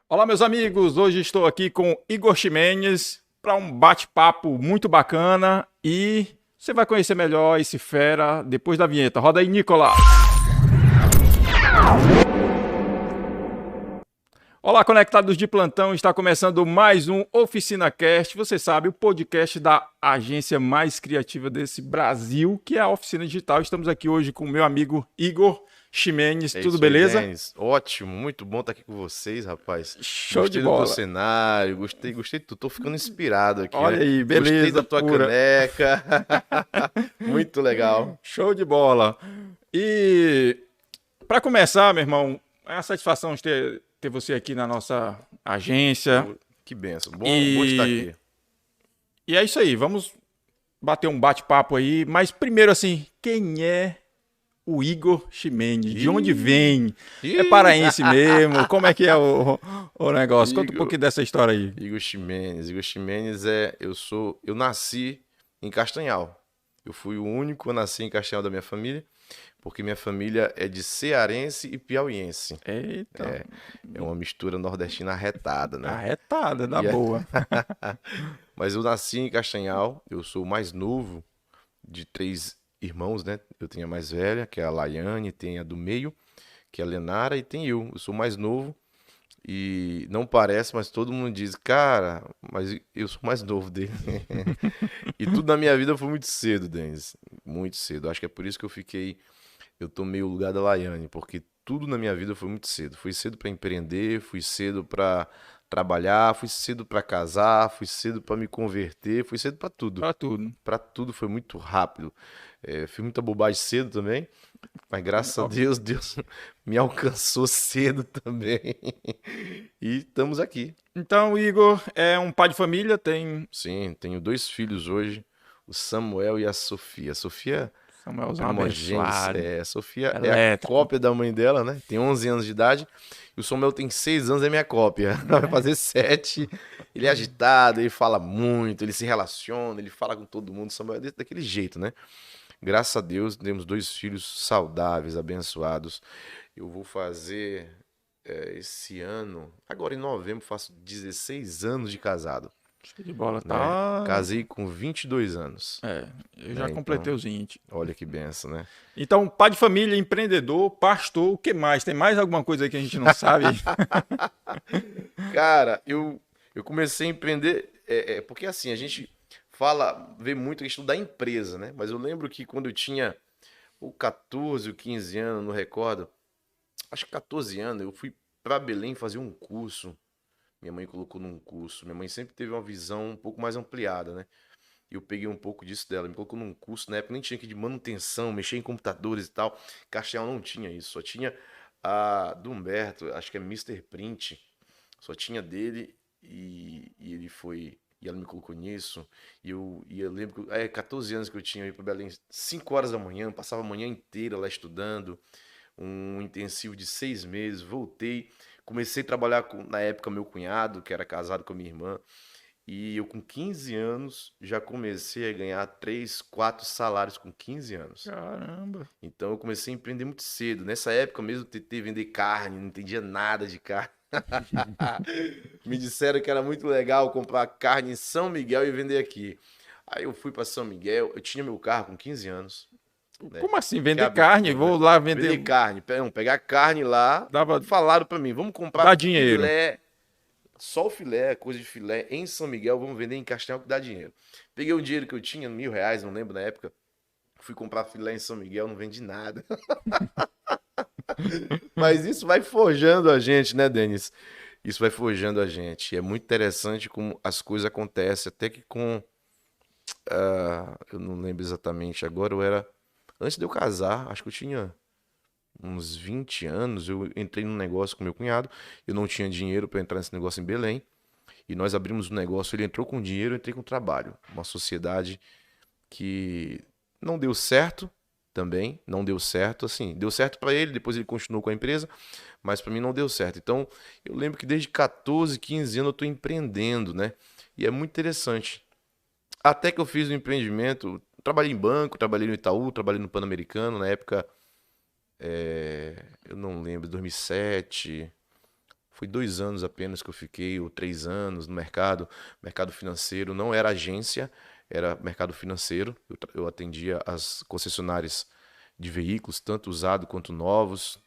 Olá, meus amigos. Hoje estou aqui com Igor Ximenes para um bate-papo muito bacana e você vai conhecer melhor esse fera depois da vinheta. Roda aí, Nicolas. Olá, conectados de plantão. Está começando mais um Oficina Cast. Você sabe, o podcast da agência mais criativa desse Brasil, que é a Oficina Digital. Estamos aqui hoje com o meu amigo Igor Ximenes. É Tudo isso aí, beleza? Denis. Ótimo, muito bom estar aqui com vocês, rapaz. Show de Gostei do teu bola. cenário, gostei de tudo. Tô ficando inspirado aqui, Olha né? aí, Gostei beleza da tua pura. caneca. Muito legal. Show de bola. E para começar, meu irmão, é uma satisfação de ter você aqui na nossa agência. Pô, que benção. Bom estar E, aqui. e é isso aí, vamos bater um bate-papo aí. Mas primeiro, assim, quem é o Igor Ximenes? De onde Ih, vem? É ih. paraense mesmo? Como é que é o negócio? Conta um Igor, pouquinho dessa história aí. Igor Ximenes. Igor Ximenes eu nasci em Castanhal. Eu fui o único a nascer em Castanhal da minha família, porque minha família é de cearense e piauiense. Eita, É uma mistura nordestina arretada, né? arretada da E é- boa. Mas eu nasci em Castanhal, eu sou o mais novo de três irmãos, né? Eu tenho a mais velha, que é a Laiane, tem a do meio, que é a Lenara, e tem eu. Eu sou o mais novo e não parece, mas todo mundo diz, cara, mas eu sou o mais novo dele. E tudo na minha vida foi muito cedo, Denis. Muito cedo. Acho que é por isso que eu tomei o lugar da Laiane, porque tudo na minha vida foi muito cedo. Fui cedo para empreender, fui cedo para trabalhar, fui cedo para casar, fui cedo para me converter, fui cedo para tudo. Pra tudo. Para tudo foi muito rápido. Fiz muita bobagem cedo também, mas graças a Deus, Deus me alcançou cedo também. E estamos aqui. Então, o Igor é um pai de família, tem Sim, tenho dois filhos hoje, o Samuel e a Sofia. A Sofia Samuelzão primogênito. abençoado, A Sofia é a elétrico. cópia da mãe dela, né? Tem 11 anos de idade. E o Samuel tem 6 anos, é minha cópia. Vai fazer 7. Ele é agitado, ele fala muito, ele se relaciona, ele fala com todo mundo. O Samuel é daquele jeito, né? Graças a Deus, temos dois filhos saudáveis, abençoados. Eu vou fazer esse ano, agora em novembro, faço 16 anos de casado, Show de bola, né? tá? Casei com 22 anos, Eu já né? completei Então, os 20. olha que benção, né? Então, pai de família, empreendedor, pastor, o que mais? Tem mais alguma coisa aí que a gente não sabe? Cara, eu comecei a empreender, porque assim, a gente vê muito a questão da empresa, né? Mas eu lembro que quando eu tinha ou 14 ou 15 anos, não recordo, acho que 14 anos, eu fui para Belém fazer um curso. Minha mãe colocou num curso. Minha mãe sempre teve uma visão um pouco mais ampliada, né? E eu peguei um pouco disso dela. Me colocou num curso, na época nem tinha que de manutenção, mexer em computadores e tal. Castellão não tinha isso, só tinha a do Humberto, acho que é Mister Print. Só tinha dele e ele foi. E ela me colocou nisso. E eu lembro que 14 anos que eu tinha, eu ia para Belém, 5 horas da manhã, passava a manhã inteira lá estudando, um intensivo de 6 meses, voltei, comecei a trabalhar com, na época, meu cunhado, que era casado com a minha irmã, e eu com 15 anos já comecei a ganhar 3, 4 salários com 15 anos. Caramba. Então eu comecei a empreender muito cedo. Nessa época mesmo, tentei vender carne, não entendia nada de carne. Me disseram que era muito legal comprar carne em São Miguel e vender aqui. Aí eu fui para São Miguel, eu tinha meu carro com 15 anos, né? Como assim? Que Vender carne? absurdo, né? Vou lá Vender vender. carne, não, pegar carne lá, Dava. falaram para mim, vamos comprar Dá dinheiro. filé, só o filé, coisa de filé em São Miguel, vamos vender em Castanhal que dá dinheiro. Peguei o dinheiro que eu tinha, R$ 1.000, não lembro na época, fui comprar filé em São Miguel, não vendi nada. Mas isso vai forjando a gente, né, Denis? Isso vai forjando a gente. E é muito interessante como as coisas acontecem, até que com, eu não lembro exatamente agora, eu era, antes de eu casar, acho que eu tinha uns 20 anos, eu entrei num negócio com meu cunhado, eu não tinha dinheiro para entrar nesse negócio em Belém, e nós abrimos um negócio, ele entrou com dinheiro, eu entrei com trabalho. Uma sociedade que não deu certo também, não deu certo, assim, deu certo para ele, depois ele continuou com a empresa, mas para mim não deu certo. Então, eu lembro que desde 14, 15 anos eu estou empreendendo, né? E é muito interessante. Até que eu fiz um empreendimento, trabalhei em banco, trabalhei no Itaú, trabalhei no Pan-Americano, na época, eu não lembro, 2007, Foi 2 anos apenas que eu fiquei, ou 3 anos no mercado financeiro. Não era agência, era mercado financeiro. Eu atendia as concessionárias de veículos, tanto usados quanto novos,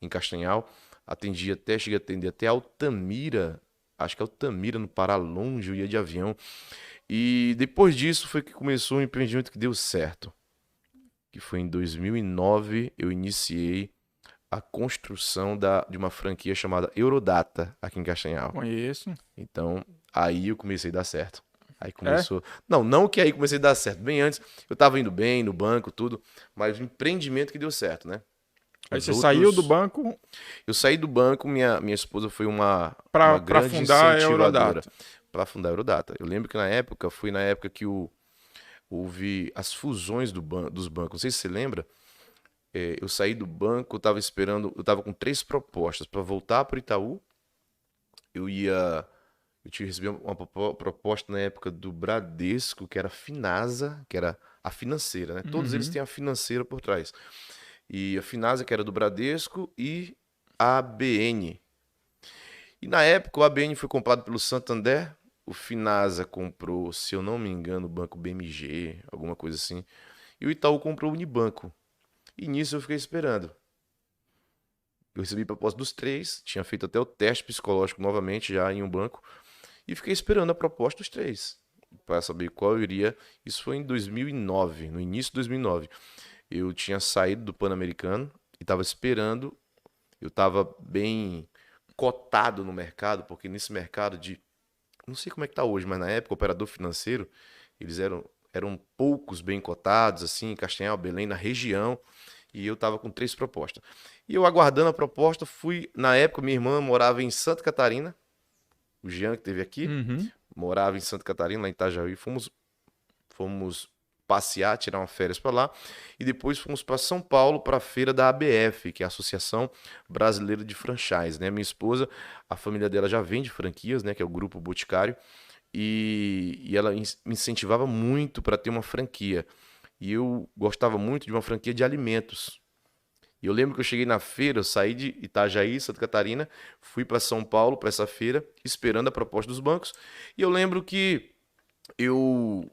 em Castanhal. Cheguei a atender até Altamira, acho que Altamira, no Pará, longe, eu ia de avião. E depois disso foi que começou um empreendimento que deu certo, que foi em 2009, eu iniciei a construção de uma franquia chamada Eurodata, aqui em Castanhal. Conheço. Então, aí eu comecei a dar certo. Aí É? começou. Não que aí comecei a dar certo. Bem antes, eu estava indo bem no banco, tudo, mas o empreendimento que deu certo, né? Aí Os você saiu do outros. banco Eu saí do banco, minha esposa foi uma para grande fundar a incentivadora Eurodata. para fundar a Eurodata. Eu lembro que na época, foi na época que houve as fusões dos bancos. Não sei se você lembra. Eu saí do banco, eu estava com 3 propostas para voltar para o Itaú. Eu tinha recebido uma proposta na época do Bradesco, que era a Finasa, que era a financeira, né? Todos eles Uhum. têm a financeira por trás. E a Finasa, que era do Bradesco, e a ABN. E na época o ABN foi comprado pelo Santander, o Finasa comprou, se eu não me engano, o banco BMG, alguma coisa assim, e o Itaú comprou o Unibanco. E nisso eu fiquei esperando. Eu recebi proposta dos três, tinha feito até o teste psicológico novamente já em um banco, e fiquei esperando a proposta dos três, para saber qual eu iria. Isso foi em 2009, no início de 2009. Eu tinha saído do Pan-Americano e estava esperando, eu estava bem cotado no mercado, porque nesse mercado de, não sei como é que tá hoje, mas na época, operador financeiro, eles eram poucos bem cotados, assim, em Castanhal, Belém, na região, e eu estava com 3 propostas. E eu aguardando a proposta, na época, minha irmã morava em Santa Catarina, o Jean que esteve aqui, Uhum. morava em Santa Catarina, lá em Itajaí, fomos passear, tirar uma férias para lá, e depois fomos para São Paulo para a feira da ABF, que é a Associação Brasileira de Franchise, né? Minha esposa, a família dela já vende franquias, né? Que é o Grupo Boticário, e ela me incentivava muito para ter uma franquia. E eu gostava muito de uma franquia de alimentos. E eu lembro que eu cheguei na feira, eu saí de Itajaí, Santa Catarina, fui para São Paulo para essa feira, esperando a proposta dos bancos. E eu lembro que eu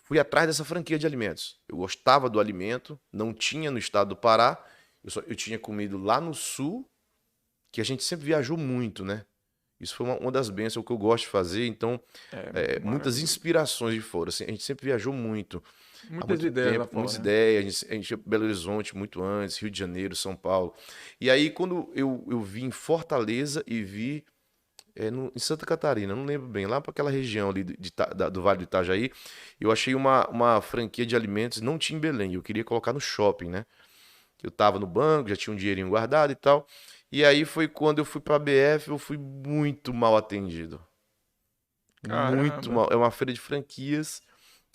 fui atrás dessa franquia de alimentos. Eu gostava do alimento, não tinha no estado do Pará, eu tinha comido lá no sul, que a gente sempre viajou muito, né? Isso foi uma das bênçãos que eu gosto de fazer, então, É muitas maravilhoso. inspirações de fora. Assim, a gente sempre viajou muito, há Muitas muito ideias lá tempo, muitas fora, né? ideias. A gente ia para Belo Horizonte muito antes, Rio de Janeiro, São Paulo. E aí, quando eu vim em Fortaleza e vi em Santa Catarina, não lembro bem, lá para aquela região ali do Vale do Itajaí, eu achei uma franquia de alimentos, não tinha em Belém, eu queria colocar no shopping, né? Eu tava no banco, já tinha um dinheirinho guardado e tal. E aí foi quando eu fui para a BF, eu fui muito mal atendido. Muito Caramba. mal. É uma feira de franquias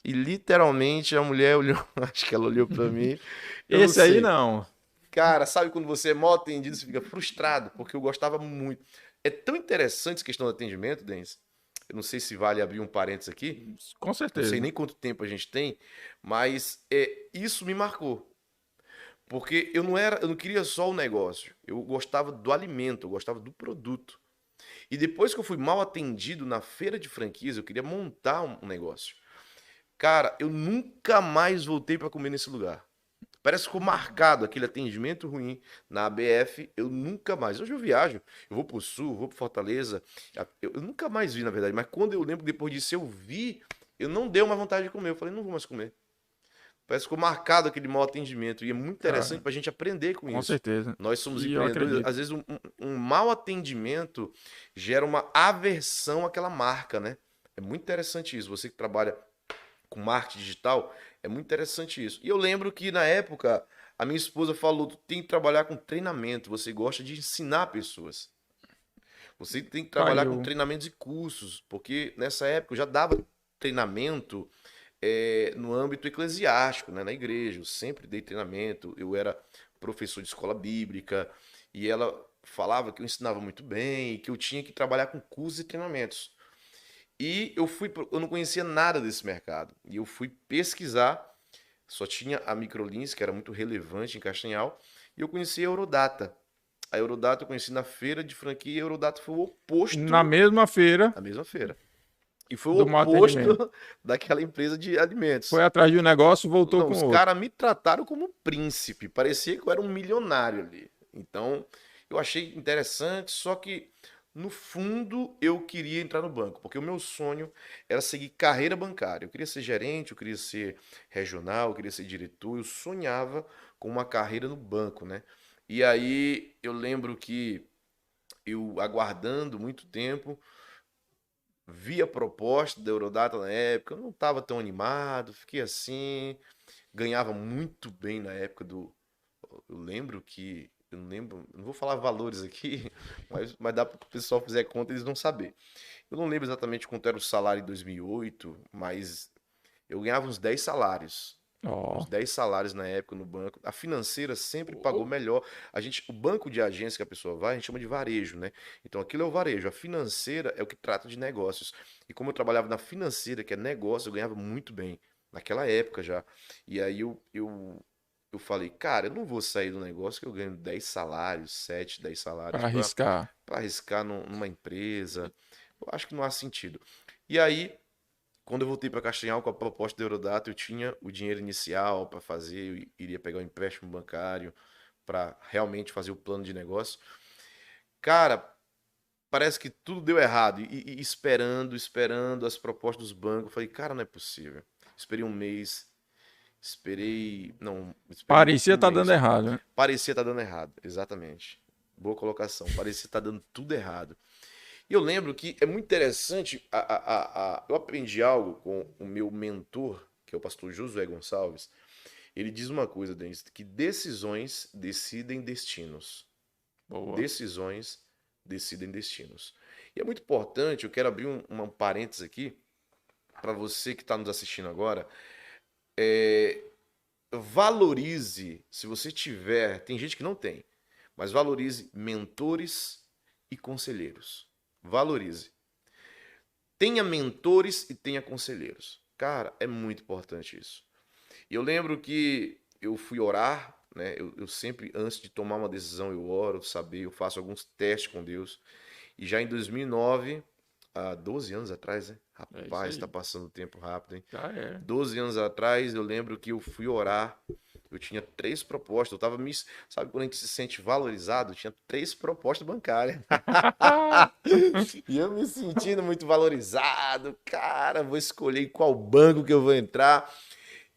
e literalmente a mulher olhou, acho que ela olhou para mim, eu não Esse aí sei. não. Cara, sabe quando você é mal atendido, você fica frustrado, porque eu gostava muito. É tão interessante essa questão do atendimento, Denis. Eu não sei se vale abrir um parênteses aqui, Com não sei certeza. nem quanto tempo a gente tem, mas isso me marcou. Porque eu não queria só o negócio, eu gostava do alimento, eu gostava do produto. E depois que eu fui mal atendido na feira de franquias, eu queria montar um negócio. Cara, eu nunca mais voltei para comer nesse lugar. Parece que ficou marcado aquele atendimento ruim na ABF. Eu nunca mais. Hoje eu viajo, eu vou pro Sul, vou pro Fortaleza. Eu nunca mais vi, na verdade. Mas quando eu lembro, depois disso, eu vi, eu não deu mais vontade de comer. Eu falei, não vou mais comer. Parece que ficou marcado aquele mau atendimento. E é muito interessante Cara, para a gente aprender com com isso. certeza. Nós somos E eu empreendedores. acredito. Às vezes, um mau atendimento gera uma aversão àquela marca, né? É muito interessante isso. Você que trabalha com marketing digital, é muito interessante isso. E eu lembro que na época a minha esposa falou: tu tem que trabalhar com treinamento, você gosta de ensinar pessoas. Você tem que trabalhar com Caiu. treinamentos e cursos, porque nessa época eu já dava treinamento no âmbito eclesiástico, né, na igreja. Eu sempre dei treinamento, eu era professor de escola bíblica e ela falava que eu ensinava muito bem, que eu tinha que trabalhar com cursos e treinamentos. E eu não conhecia nada desse mercado. E eu fui pesquisar, só tinha a Microlins, que era muito relevante em Castanhal, e eu conheci a Eurodata. a Eurodata eu conheci na feira de franquia e a Eurodata foi o oposto. Na mesma feira. Na mesma feira. E foi o Do mau oposto atendimento. daquela empresa de alimentos. Foi atrás de um negócio, voltou Não, com os outro. caras me trataram como um príncipe. Parecia que eu era um milionário ali. Então, eu achei interessante, só que no fundo eu queria entrar no banco, porque o meu sonho era seguir carreira bancária. Eu queria ser gerente, eu queria ser regional, eu queria ser diretor. Eu sonhava com uma carreira no banco, né? E aí eu lembro que eu aguardando muito tempo, vi a proposta da Eurodata na época, eu não estava tão animado, fiquei assim, ganhava muito bem na época do. Eu lembro que. Eu não lembro, não vou falar valores aqui, mas dá para o pessoal fizer conta eles vão saber. Eu não lembro exatamente quanto era o salário em 2008, mas eu ganhava uns 10 salários. Uns Ó. 10 salários na época no banco. A financeira sempre pagou melhor. O banco de agência que a pessoa vai, a gente chama de varejo, né? Então aquilo é o varejo. A financeira é o que trata de negócios. E como eu trabalhava na financeira, que é negócio, eu ganhava muito bem. Naquela época já. E aí eu falei, cara, eu não vou sair do negócio que eu ganho 10 salários, 7, 10 salários Para arriscar. para arriscar numa empresa. Eu acho que não há sentido. E aí quando eu voltei para Castanhal com a proposta da Eurodata, eu tinha o dinheiro inicial para fazer, eu iria pegar um empréstimo bancário para realmente fazer o plano de negócio. Cara, parece que tudo deu errado. E esperando as propostas dos bancos. Eu falei, cara, não é possível. Esperei um mês, esperei. Não, esperei Parecia um estar dando mês. errado, né? Parecia estar dando errado, exatamente. Boa colocação. Parecia estar dando tudo errado. E eu lembro que é muito interessante, eu aprendi algo com o meu mentor, que é o pastor Josué Gonçalves. Ele diz uma coisa, Denis, que decisões decidem destinos. Boa. Decisões decidem destinos. E é muito importante, eu quero abrir um parênteses aqui, para você que está nos assistindo agora, valorize, se você tiver, tem gente que não tem, mas valorize mentores e conselheiros. Valorize. Tenha mentores e tenha conselheiros. Cara, é muito importante isso. E eu lembro que eu fui orar, né? Eu sempre, antes de tomar uma decisão, eu oro, eu faço alguns testes com Deus. E já em 2009, há 12 anos atrás, né? É isso Rapaz, aí. tá passando o tempo rápido, hein? Já é. 12 anos atrás, eu lembro que eu fui orar. Eu tinha 3 propostas. Eu tava me. Sabe quando a gente se sente valorizado? Eu tinha 3 propostas bancárias. E eu me sentindo muito valorizado. Cara, vou escolher em qual banco que eu vou entrar.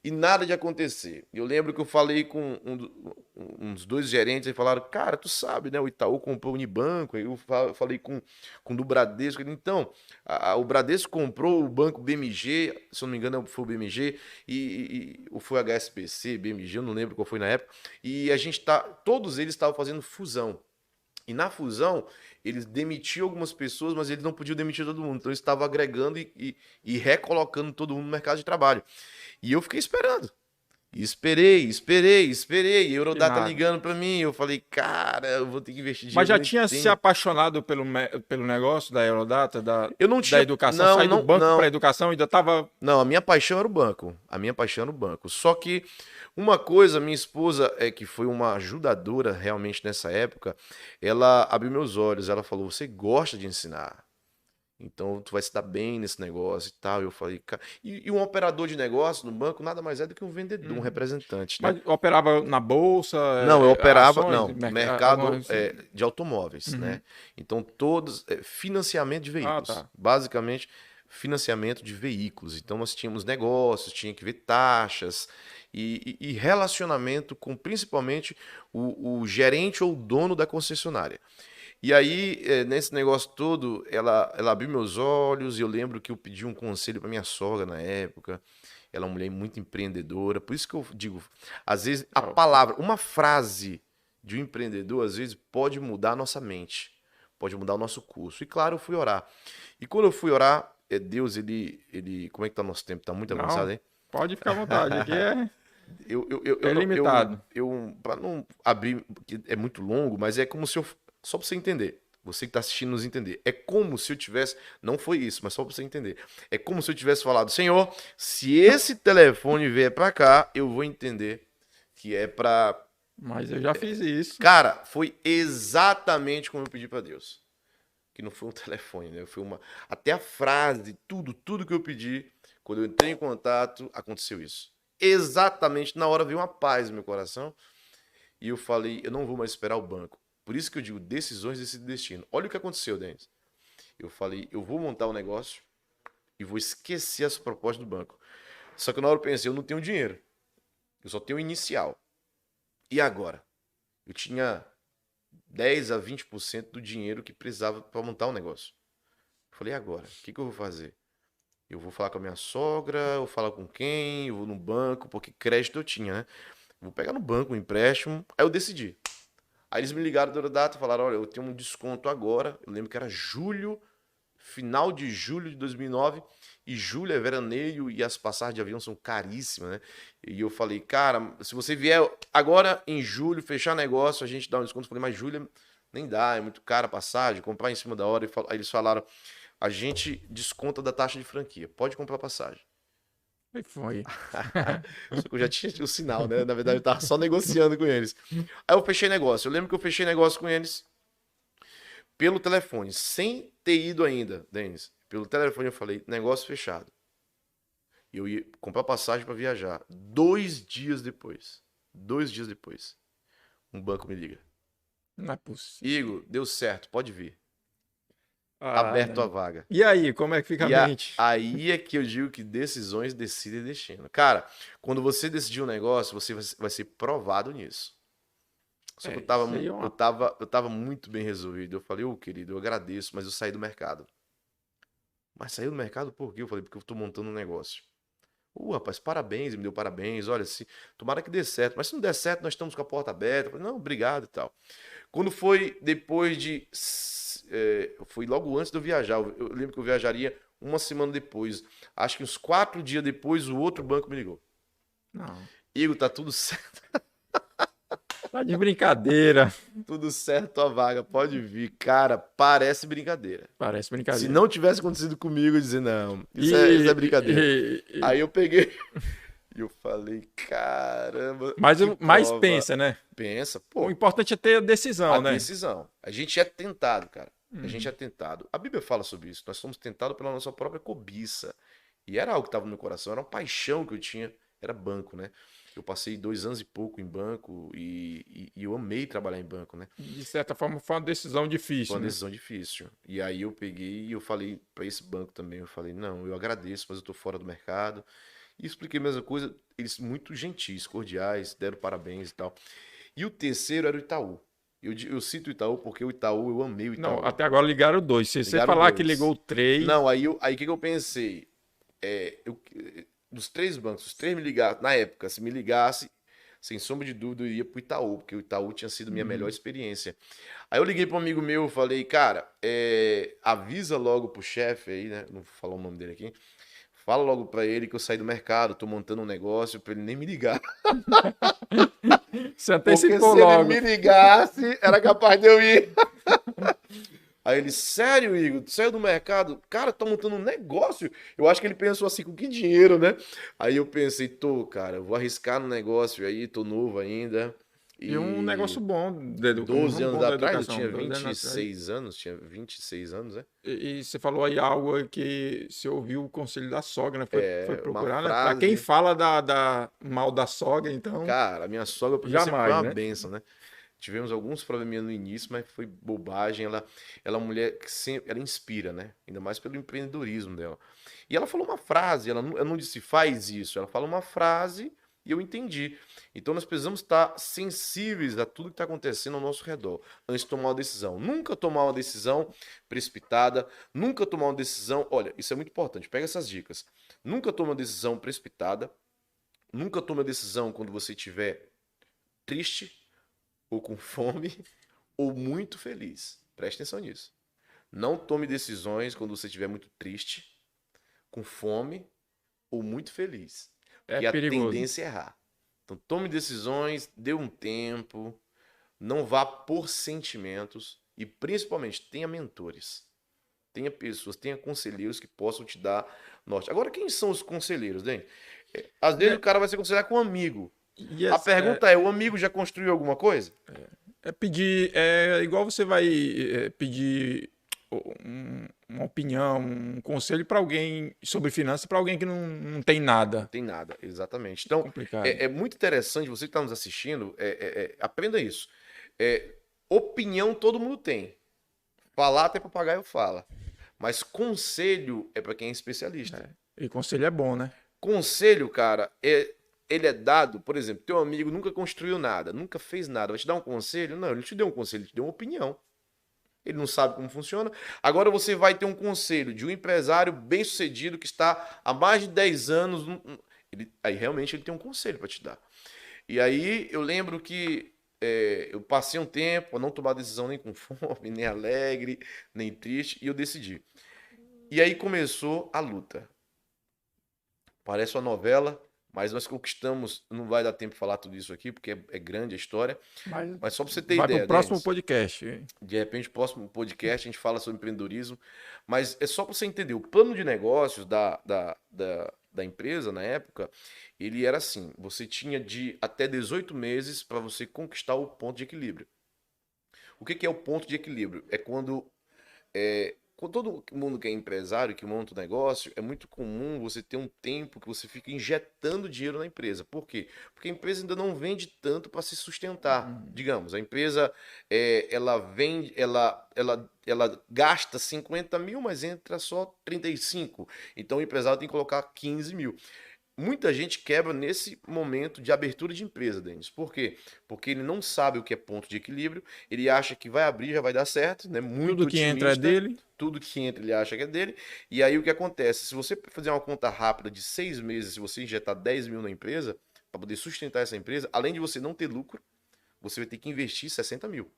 E nada de acontecer. Eu lembro que eu falei com uns 2 gerentes e falaram, cara, tu sabe, né? O Itaú comprou o Unibanco. Aí eu falei com o do Bradesco. Então, o Bradesco comprou o banco BMG, se eu não me engano foi o BMG, ou foi o HSBC, BMG, eu não lembro qual foi na época. E a gente todos eles estavam fazendo fusão. E na fusão, eles demitiam algumas pessoas, mas eles não podiam demitir todo mundo. Então, eles estavam agregando e recolocando todo mundo no mercado de trabalho. E eu fiquei esperando. E esperei. E a E Eurodata nada. ligando pra mim. Eu falei, cara, eu vou ter que investir Mas dinheiro já no tinha se tempo. apaixonado pelo negócio da Eurodata, Eu não da tinha. educação, Não, sair do não, banco para a não. educação, ainda estava. Não, a minha paixão era o banco. A minha paixão era o banco. Só que uma coisa, minha esposa, que foi uma ajudadora realmente nessa época, ela abriu meus olhos. Ela falou: você gosta de ensinar. Então tu vai se dar bem nesse negócio e tal. Eu falei, cara. E um operador de negócio no banco nada mais é do que um vendedor, um representante, né? Mas operava na bolsa, Não, eu operava, ações, não, mercado algumas... de automóveis, Uhum. né? Então todos, financiamento de Ah, veículos, tá. basicamente financiamento de veículos. Então nós tínhamos negócios, tinha que ver taxas e relacionamento com principalmente o gerente ou o dono da concessionária. E aí, nesse negócio todo, ela abriu meus olhos e eu lembro que eu pedi um conselho para minha sogra na época. Ela é uma mulher muito empreendedora. Por isso que eu digo, às vezes a Ó, palavra, uma frase de um empreendedor, às vezes pode mudar a nossa mente, pode mudar o nosso curso. E claro, eu fui orar. E quando eu fui orar, Deus, como é que tá o nosso tempo? Tá muito avançado, não, hein? pode ficar à vontade, aqui Eu é não, limitado. para não abrir, porque é muito longo, mas é como se eu, só para você entender, você que está assistindo nos entender, é como se eu tivesse, não foi isso, mas só para você entender, é como se eu tivesse falado, Senhor, se esse telefone vier para cá, eu vou entender que é para Mas eu já fiz isso. Cara, foi exatamente como eu pedi pra Deus. Que não foi um telefone, né? Foi uma. Até a frase, tudo que eu pedi, quando eu entrei em contato, aconteceu isso. Exatamente na hora veio uma paz no meu coração. E eu falei, eu não vou mais esperar o banco. Por isso que eu digo, decisões decide destino. Olha o que aconteceu, Denis. Eu falei, eu vou montar um negócio e vou esquecer as propostas do banco. Só que na hora eu pensei, eu não tenho dinheiro. Eu só tenho o inicial. E agora? Eu tinha 10 a 20% do dinheiro que precisava para montar um negócio. Eu falei, e agora? O que eu vou fazer? Eu vou falar com a minha sogra, eu vou falar com quem, eu vou no banco, porque crédito eu tinha, né? Vou pegar no banco um empréstimo. Aí eu decidi. Aí eles me ligaram da data e falaram, olha, eu tenho um desconto agora. Eu lembro que era julho, final de julho de 2009. E julho é veraneio e as passagens de avião são caríssimas, né? E eu falei, cara, se você vier agora em julho, fechar negócio, a gente dá um desconto. Eu falei, mas julho nem dá, é muito cara a passagem, comprar em cima da hora. Aí eles falaram, a gente desconta da taxa de franquia, pode comprar passagem. E foi. Só que eu já tinha o sinal, né? Na verdade, eu tava só negociando com eles. Aí eu fechei negócio. Eu lembro que eu fechei negócio com eles pelo telefone, sem ter ido ainda, Denis. Pelo telefone eu falei, negócio fechado. E eu ia comprar passagem para viajar. 2 dias depois, um banco me liga. Não é possível. Igor, deu certo, pode vir. Ah, Aberto a não. vaga. E aí, como é que fica a E mente? aí é que eu digo que decisões decidem destino. Cara, quando você decidir um negócio, você vai ser provado nisso. Só que É, isso aí é uma. eu tava muito bem resolvido. Eu falei, ô querido, eu agradeço, mas eu saí do mercado. Mas saiu do mercado por quê? Eu falei, porque eu tô montando um negócio. Rapaz, parabéns, ele me deu parabéns. Olha, se, tomara que dê certo. Mas se não der certo, nós estamos com a porta aberta. Eu falei, não, obrigado e tal. Quando foi depois de. Foi logo antes de eu viajar. Eu lembro que eu viajaria uma semana depois. Acho que uns 4 dias depois, o outro banco me ligou. Não. Igor, tá tudo certo. Tá de brincadeira. Tudo certo a vaga, pode vir. Cara, parece brincadeira. Parece Se brincadeira. não tivesse acontecido comigo, eu ia dizer, não, isso é E, brincadeira. e- Aí eu peguei e eu falei, caramba, mas, que mas prova. pensa, né? Pensa, O pô, importante é ter a a decisão, né? decisão. A gente é tentado, cara. A gente Uhum. é tentado. A Bíblia fala sobre isso. Nós somos tentados pela nossa própria cobiça. E era algo que estava no meu coração, era uma paixão que eu tinha. Era banco, né? Eu passei 2 anos e pouco em banco e eu amei trabalhar em banco, né? De certa forma, foi uma decisão Foi difícil, uma né? decisão difícil. E aí eu peguei e eu falei para esse banco também, eu falei, não, eu agradeço, mas eu tô fora do mercado. E expliquei a mesma coisa, eles muito gentis, cordiais, deram parabéns e tal. E o terceiro era o Itaú. Eu cito o Itaú porque o Itaú, eu amei o Não, Itaú. até agora ligaram dois. Se você Ligaram falar que dois. ligou três, Não, aí o que eu pensei? Dos três bancos, os três me ligaram, na época, se me ligasse, sem sombra de dúvida, eu iria pro Itaú, porque o Itaú tinha sido minha melhor experiência. Aí eu liguei para um amigo meu, falei, cara, avisa logo pro chefe aí, né? Não vou falar o nome dele aqui. Fala logo para ele que eu saí do mercado, tô montando um negócio para ele nem me ligar. você Porque antecipou se ele logo. me ligasse, era capaz de eu ir. Aí ele, sério, Igor, tu saiu do mercado? Cara, tá montando um negócio. Eu acho que ele pensou assim, com que dinheiro, né? Aí eu pensei, cara, eu vou arriscar no negócio aí, tô novo ainda. E um negócio E bom, 12 um ramo anos bom da atrás, eu educação. tinha 12 anos atrás. 26 anos, né? E você falou aí algo que você ouviu o conselho da sogra, né? Foi Uma procurar, né? Pra quem frase. fala mal da sogra, então, Cara, a minha sogra pra mim sempre foi jamais, uma né? bênção, né? Tivemos alguns probleminhas no início, mas foi bobagem. Ela é uma mulher que sempre, ela inspira, né? Ainda mais pelo empreendedorismo dela. E ela falou uma frase, ela não disse faz isso, ela fala uma frase e eu entendi. Então nós precisamos estar sensíveis a tudo que está acontecendo ao nosso redor antes de tomar uma decisão. Nunca tomar uma decisão precipitada, nunca tomar uma decisão. Olha, isso é muito importante, pega essas dicas. Nunca tome uma decisão precipitada, nunca tome uma decisão quando você estiver triste ou com fome, ou muito feliz. Preste atenção nisso. Não tome decisões quando você estiver muito triste, com fome ou muito feliz. É Porque a perigoso. tendência é errar. Então tome decisões, dê um tempo, não vá por sentimentos e principalmente tenha mentores. Tenha pessoas, tenha conselheiros que possam te dar norte. Agora, quem são os conselheiros, Dani? Às vezes Né? o cara vai se aconselhar com um amigo. E A pergunta é, o amigo já construiu alguma coisa? pedir, é igual você vai pedir uma opinião, um conselho para alguém sobre finanças, para alguém que não tem Não nada. tem nada, exatamente. É Então, complicado. é muito interessante, você que está nos assistindo, aprenda isso. É, opinião todo mundo tem. Falar até papagaio fala. Mas conselho é para quem é especialista. E conselho é bom, né? Conselho, cara, ele é dado, por exemplo, teu amigo nunca construiu nada, nunca fez nada, vai te dar um conselho? Não, ele não te deu um conselho, ele te deu uma opinião. Ele não sabe como funciona. Agora você vai ter um conselho de um empresário bem-sucedido que está há mais de 10 anos. Aí realmente ele tem um conselho para te dar. E aí eu lembro que eu passei um tempo a não tomar decisão nem com fome, nem alegre, nem triste, e eu decidi. E aí começou a luta. Parece uma novela, mas nós conquistamos. Não vai dar tempo de falar tudo isso aqui, porque é grande a história. Mas Mas só para você ter vai para o ideia, próximo Denis, podcast. de repente, próximo podcast, a gente fala sobre empreendedorismo. Mas é só para você entender: o plano de negócios da empresa na época, ele era assim: você tinha de até 18 meses para você conquistar o ponto de equilíbrio. O que é o ponto de equilíbrio? É quando todo mundo que é empresário, que monta um negócio, é muito comum você ter um tempo que você fica injetando dinheiro na empresa. Por quê? Porque a empresa ainda não vende tanto para se sustentar. Digamos, a empresa ela vende, ela gasta 50 mil, mas entra só 35. Então o empresário tem que colocar 15 mil. Muita gente quebra nesse momento de abertura de empresa, Denis. Por quê? Porque ele não sabe o que é ponto de equilíbrio, ele acha que vai abrir, já vai dar certo, né? Muito Tudo que entra é otimista. dele. Tudo que entra ele acha que é dele. E aí o que acontece? Se você fazer uma conta rápida de 6 meses, se você injetar 10 mil na empresa, para poder sustentar essa empresa, além de você não ter lucro, você vai ter que investir 60 mil.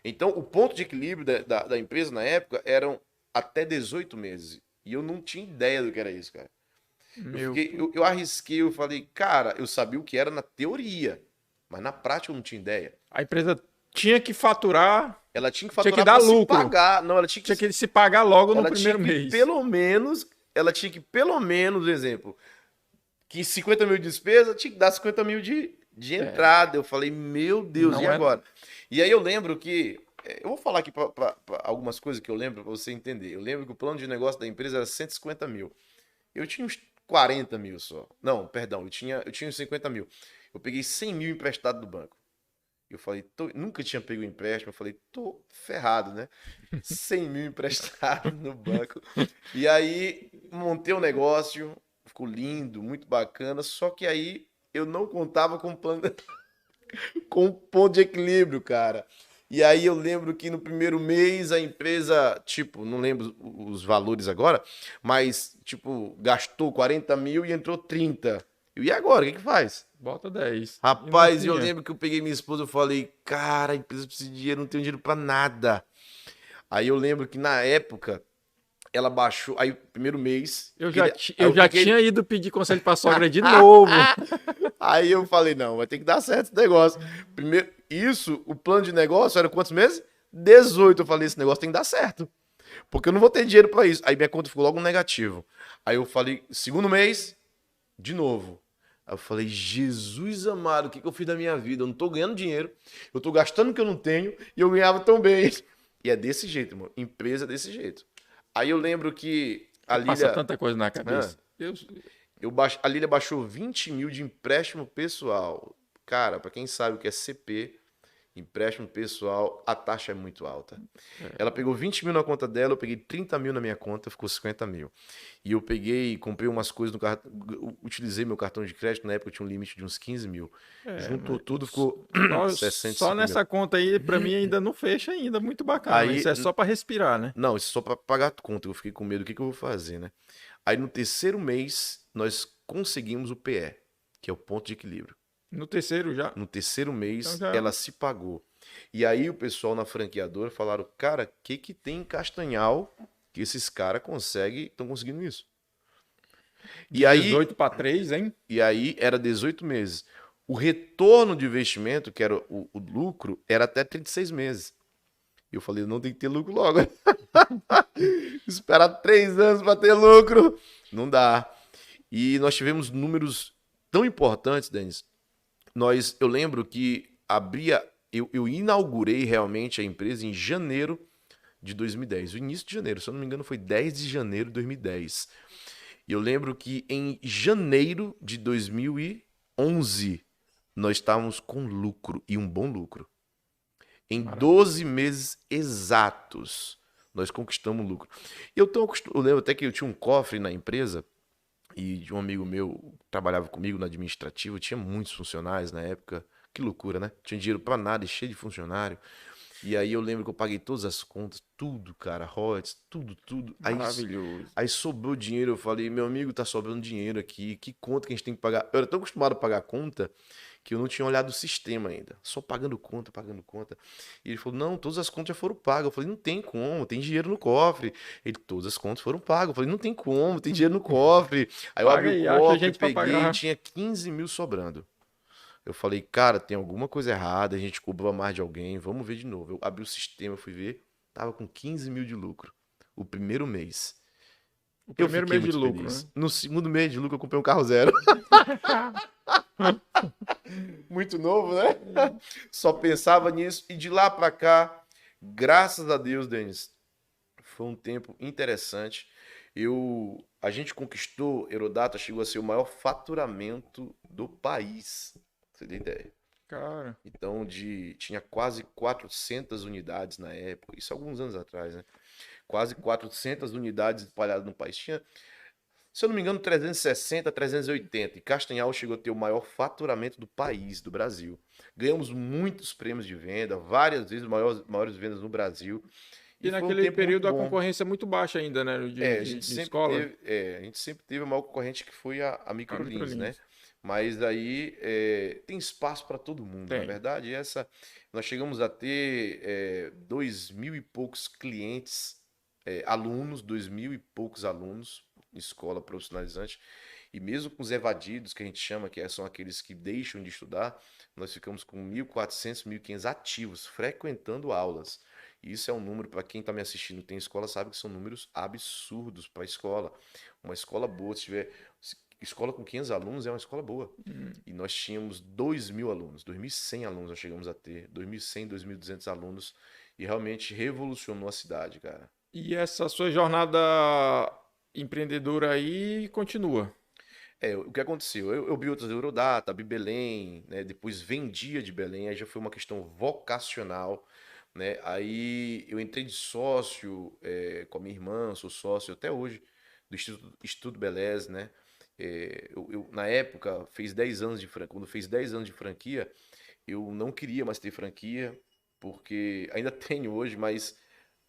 Então, o ponto de equilíbrio da empresa na época eram até 18 meses. E eu não tinha ideia do que era isso, cara. Meu, Eu arrisquei, eu falei, cara, eu sabia o que era na teoria, mas na prática eu não tinha ideia. a empresa tinha que faturar, Ela tinha que tinha que faturar dar para se lucro. pagar. Não, ela tinha Tinha que, que se pagar logo no ela tinha primeiro que mês. pelo menos, ela tinha que pelo menos, exemplo, que 50 mil de despesa tinha que dar 50 mil de entrada. Eu falei, meu Deus, Não e é- agora? E aí eu lembro que, eu vou falar aqui pra algumas coisas que eu lembro para você entender. Eu lembro que o plano de negócio da empresa era 150 mil. Eu tinha uns 40 mil só. Não, perdão, eu tinha uns 50 mil. Eu peguei 100 mil emprestado do banco. Eu falei, nunca tinha pego um empréstimo. Eu falei, tô ferrado, né? 100 mil emprestado no banco. E aí, montei um negócio, ficou lindo, muito bacana. Só que aí, eu não contava com plano, com um ponto de equilíbrio, cara. E aí eu lembro que no primeiro mês a empresa, tipo, não lembro os valores agora, mas, tipo, gastou 40 mil e entrou 30. E agora, o que faz? Bota 10. E não Rapaz, eu tinha. lembro que eu peguei minha esposa e falei, cara, a empresa precisa de dinheiro, não tenho dinheiro pra nada. Aí eu lembro que na época, ela baixou, aí o primeiro mês... Eu aquele- já, aí eu já fiquei- tinha ido pedir conselho pra sogra de novo. Aí eu falei, não, vai ter que dar certo esse negócio. Primeiro, o plano de negócio era quantos meses? 18. Eu falei, esse negócio tem que dar certo. Porque eu não vou ter dinheiro pra isso. Aí minha conta ficou logo no negativo. Aí eu falei, segundo mês, de novo. Aí eu falei, Jesus amado, o que eu fiz da minha vida? Eu não tô ganhando dinheiro, eu tô gastando o que eu não tenho e eu ganhava tão bem. E é desse jeito, irmão. Empresa é desse jeito. Aí eu lembro que a Passa Lília... tanta coisa na cabeça. A Lília baixou 20 mil de empréstimo pessoal. Cara, pra quem sabe o que é CP, empréstimo pessoal, a taxa é muito alta. Ela pegou 20 mil na conta dela, eu peguei 30 mil na minha conta, ficou 50 mil. E eu peguei, comprei umas coisas no cartão, utilizei meu cartão de crédito, na época eu tinha um limite de uns 15 mil. Juntou tudo, ficou Só, 65 só mil. nessa conta aí, pra mim, ainda não fecha ainda. Muito bacana. Aí- Isso é só pra respirar, né? Não, isso é só pra pagar a conta. Eu fiquei com medo, o que eu vou fazer, né? Aí no terceiro mês, nós conseguimos o PE, que é o ponto de equilíbrio. No terceiro já. No terceiro mês, Então já- ela se pagou. E aí o pessoal na franqueadora falaram, cara, o que tem em Castanhal que esses caras estão conseguindo isso? E aí, 18 para 3, hein? e aí era 18 meses. O retorno de investimento, que era o lucro, era até 36 meses. E eu falei, não tem que ter lucro logo. Esperar 3 anos para ter lucro. Não dá. E nós tivemos números tão importantes, Denis, eu lembro que eu inaugurei realmente a empresa em janeiro de 2010, o início de janeiro, se eu não me engano foi 10 de janeiro de 2010. E eu lembro que em janeiro de 2011 nós estávamos com lucro, e um bom lucro. Em Maravilha. 12 meses exatos, nós conquistamos lucro. Eu lembro até que eu tinha um cofre na empresa, e de um amigo meu que trabalhava comigo no administrativo, tinha muitos funcionários na época. Que loucura, né? Tinha dinheiro pra nada, e cheio de funcionário. E aí eu lembro que eu paguei todas as contas, tudo, cara, royalties, tudo, tudo. Maravilhoso. Aí sobrou dinheiro, eu falei, meu amigo, tá sobrando dinheiro aqui, que conta que a gente tem que pagar? Eu era tão acostumado a pagar conta que eu não tinha olhado o sistema ainda, só pagando conta, pagando conta. E ele falou, não, todas as contas já foram pagas. Eu falei, não tem como, tem dinheiro no cofre. Ele, todas as contas foram pagas. Eu falei, não tem como, tem dinheiro no cofre. Aí eu abri Paga o aí, acha cofre, gente pra peguei e pagar. tinha 15 mil sobrando. Eu falei, cara, tem alguma coisa errada, a gente cobrou mais de alguém, vamos ver de novo. Eu abri o sistema, fui ver, tava com 15 mil de lucro. O primeiro mês. O Eu primeiro fiquei mês de muito lucro, feliz. né? No segundo mês de lucro, eu comprei um carro zero. Muito novo, né? Só pensava nisso. E de lá pra cá, graças a Deus, Denis, foi um tempo interessante. A gente conquistou, Herodata chegou a ser o maior faturamento do país. Você tem ideia? Cara, Então, tinha quase 400 unidades na época, isso há alguns anos atrás, né? Quase 400 unidades espalhadas no país. Tinha, se eu não me engano, 360, 380. E Castanhal chegou a ter o maior faturamento do país, do Brasil. Ganhamos muitos prêmios de venda, várias vezes maiores vendas no Brasil. E e foi um naquele tempo muito período a bom. concorrência é muito baixa ainda, né? É, De escola. a gente sempre teve a maior concorrente que foi a A Microlins, né? Microlins. Mas aí tem espaço para todo mundo. Na Tem. verdade, nós chegamos a ter 2.000 e poucos clientes, alunos, 2.000 e poucos alunos, escola profissionalizante. E mesmo com os evadidos, que a gente chama, são aqueles que deixam de estudar, nós ficamos com 1.400, 1.500 ativos, frequentando aulas. E isso é um número, para quem está me assistindo, tem escola, sabe que são números absurdos para a escola. Uma escola boa, escola com 500 alunos é uma escola boa. Hum. E nós tínhamos 2.000 alunos, 2.100 alunos nós chegamos a ter, 2.100, 2.200 alunos, e realmente revolucionou a cidade, cara. E essa sua jornada empreendedora aí continua. O que aconteceu? Eu vi outras Eurodata, vi Belém, né? Depois vendia de Belém, aí já foi uma questão vocacional, né? Aí eu entrei de sócio com a minha irmã, sou sócio até hoje do Instituto Beleza, né? Na época, quando fez 10 anos de franquia, eu não queria mais ter franquia, porque ainda tenho hoje, mas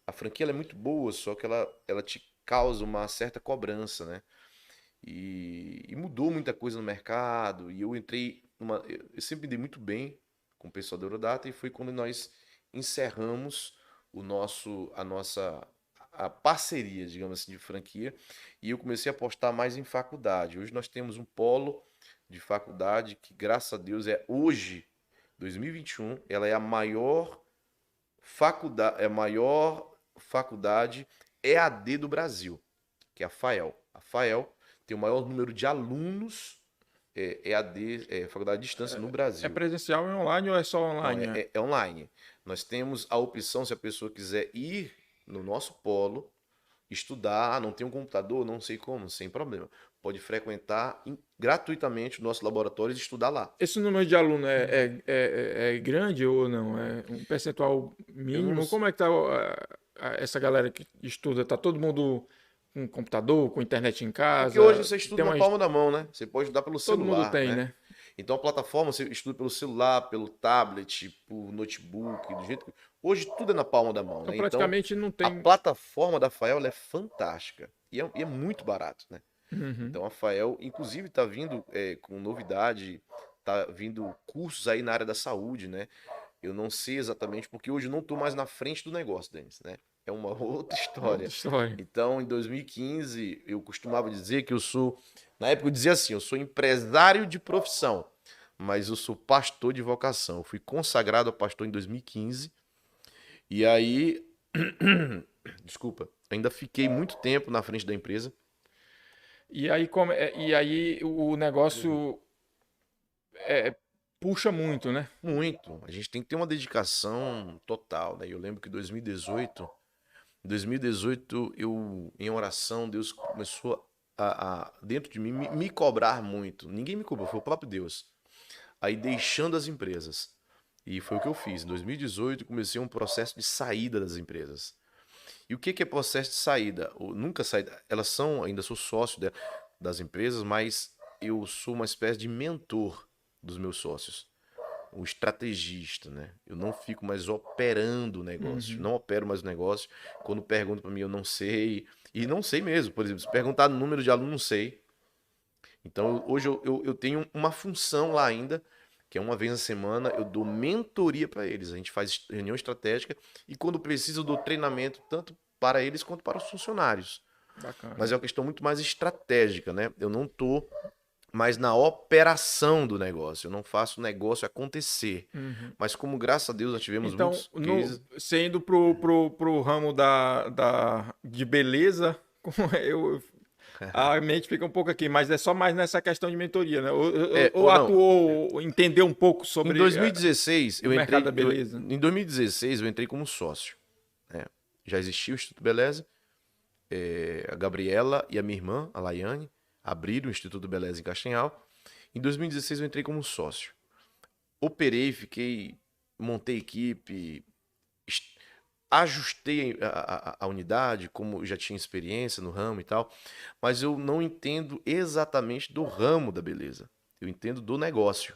a franquia ela é muito boa, só que ela te causa uma certa cobrança, né? E mudou muita coisa no mercado. E eu entrei numa. Eu sempre me dei muito bem com o pessoal da Eurodata e foi quando nós encerramos a nossa a parceria, digamos assim, de franquia. E eu comecei a apostar mais em faculdade. Hoje nós temos um polo de faculdade que, graças a Deus, hoje, 2021, ela é a maior faculdade EAD do Brasil, que é a FAEL. A FAEL tem o maior número de alunos EAD, faculdade de distância no É Brasil. presencial e online ou é só Não, online? é online. Nós temos a opção, se a pessoa quiser ir no nosso polo, estudar, não tem um computador, não sei como, sem problema. Pode frequentar gratuitamente o nosso laboratório e estudar lá. Esse número de aluno é grande ou não? É um percentual Eu não, mínimo? Como é que tá essa galera que estuda? Tá todo mundo com computador, com internet em Porque hoje casa? você estuda Tem na uma... palma da mão, né? Você pode estudar pelo Todo mundo celular, tem, né? né? Então a plataforma você estuda pelo celular, pelo tablet, por notebook, do jeito que. Hoje tudo é na palma da mão, Então né? Então praticamente não a tem. plataforma da Fael ela é fantástica e é muito barato, né? Uhum. Então a Fael, inclusive, está vindo com novidade, tá vindo cursos aí na área da saúde, né? Eu não sei exatamente, porque hoje eu não estou mais na frente do negócio, Denis, né? É uma outra É outra história. história. Então, em 2015, eu costumava dizer que eu sou. Na época eu dizia assim: eu sou empresário de profissão, mas eu sou pastor de vocação. Eu fui consagrado a pastor em 2015. E aí. Desculpa. Ainda fiquei muito tempo na frente da empresa. E aí o negócio é, puxa muito, né? Muito. A gente tem que ter uma dedicação total, né? Eu lembro que em 2018, eu, em oração, Deus começou dentro de mim, me cobrar muito. Ninguém me cobrou, foi o próprio Deus. Aí deixando as empresas. E foi o que eu fiz. Em 2018, comecei um processo de saída das empresas. E o que é processo de saída? Nunca saída. Elas são, ainda sou sócio das empresas, mas eu sou uma espécie de mentor dos meus sócios, o estrategista, né? Eu não fico mais operando o negócio, Uhum. não opero mais o negócio. Quando perguntam para mim, eu não sei. E não sei mesmo. Por exemplo, se perguntar no número de alunos, não sei. Então, hoje eu tenho uma função lá ainda, que é uma vez na semana, eu dou mentoria para eles. A gente faz reunião estratégica e, quando precisa, eu dou treinamento tanto para eles quanto para os funcionários. Mas Bacana. é uma questão muito mais estratégica, né? Eu não estou mais na operação do negócio, eu não faço o negócio acontecer. Uhum. Mas como, graças a Deus, nós tivemos Então, muitos cases. você indo pro ramo de beleza, eu, a mente fica um pouco aqui, mas é só mais nessa questão de mentoria, né? Ou Ou não, atuou, entendeu um pouco em sobre 2016 o eu mercado da entrei, beleza? em 2016 eu entrei como sócio, né? Já existia o Instituto Beleza, a Gabriela e a minha irmã, a Laiane, abriram o Instituto Beleza em Castanhal. Em 2016 eu entrei como sócio. Operei, montei equipe, est- ajustei a unidade, como eu já tinha experiência no ramo e tal, mas eu não entendo exatamente do ramo da beleza. Eu entendo do negócio,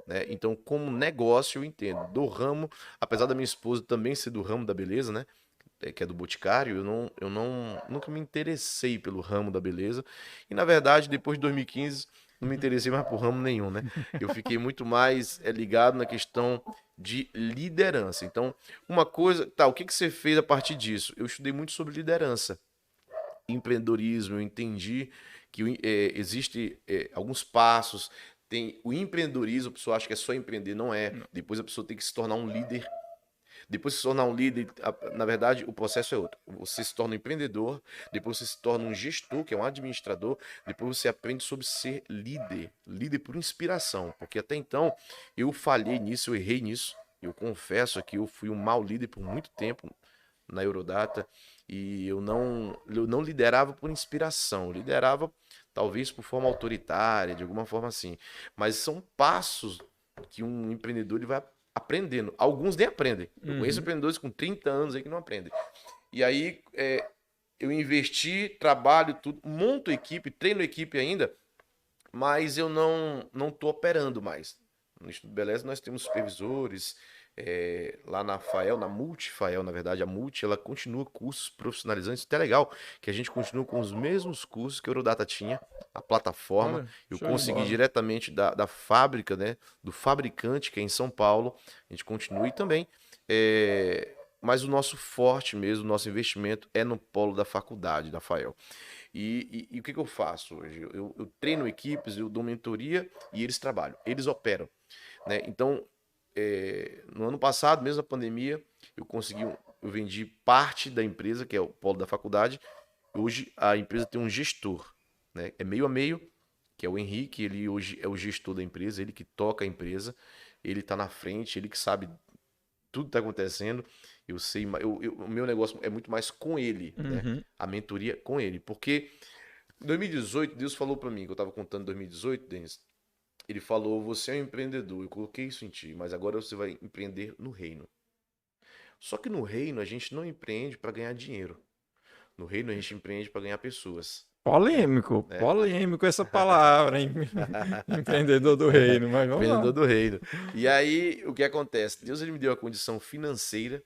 né? Então, como negócio, eu entendo. Do ramo, apesar da minha esposa também ser do ramo da beleza, né? Que é do Boticário, nunca me interessei pelo ramo da beleza. E, na verdade, depois de 2015, não me interessei mais por ramo nenhum, né? Eu fiquei muito mais ligado na questão de liderança. Então, uma coisa, tá, o que que você fez a partir disso? Eu estudei muito sobre liderança, empreendedorismo, eu entendi que existe alguns passos. Tem o empreendedorismo, a pessoa acha que é só empreender, não é. Não. Depois a pessoa tem que se tornar um líder. Depois de se tornar um líder, na verdade, o processo é outro. Você se torna um empreendedor, depois você se torna um gestor, que é um administrador, depois você aprende sobre ser líder, líder por inspiração, porque até então eu falhei nisso, eu errei nisso. Eu confesso que eu fui um mau líder por muito tempo na Eurodata e eu não liderava por inspiração, eu liderava talvez por forma autoritária, de alguma forma assim. Mas são passos que um empreendedor ele vai aprendendo. Alguns nem aprendem. Eu conheço Uhum. empreendedores com 30 anos aí que não aprendem. E aí eu investi, trabalho, tudo, monto equipe, treino equipe ainda, mas eu não estou operando mais. No Instituto Beleza nós temos supervisores, lá na FAEL, na Multifael, na verdade, a Multi, ela continua cursos profissionalizantes, até legal, que a gente continua com os mesmos cursos que a Eurodata tinha, a plataforma, Olha, eu show de consegui bola. diretamente da fábrica, né, do fabricante, que é em São Paulo, a gente continua e também, mas o nosso forte mesmo, o nosso investimento é no polo da faculdade, da FAEL. E o que eu faço hoje? Eu treino equipes, eu dou mentoria e eles trabalham, eles operam, né? Então, no ano passado, mesmo na pandemia, eu vendi parte da empresa, que é o polo da faculdade. Hoje a empresa tem um gestor, né? É meio a meio, que é o Henrique, ele hoje é o gestor da empresa, ele que toca a empresa, ele está na frente, ele que sabe tudo que está acontecendo. Eu sei, o meu negócio é muito mais com ele, né? Uhum. A mentoria com ele, porque em 2018 Deus falou para mim, que eu estava contando em 2018, Denis, ele falou: você é um empreendedor, eu coloquei isso em ti, mas agora você vai empreender no reino. Só que no reino a gente não empreende para ganhar dinheiro. No reino a gente empreende para ganhar pessoas, né? Polêmico, Né? polêmico essa palavra, hein? Empreendedor do reino, mas vamos Empreendedor lá. do reino. E aí o que acontece? Deus ele me deu a condição financeira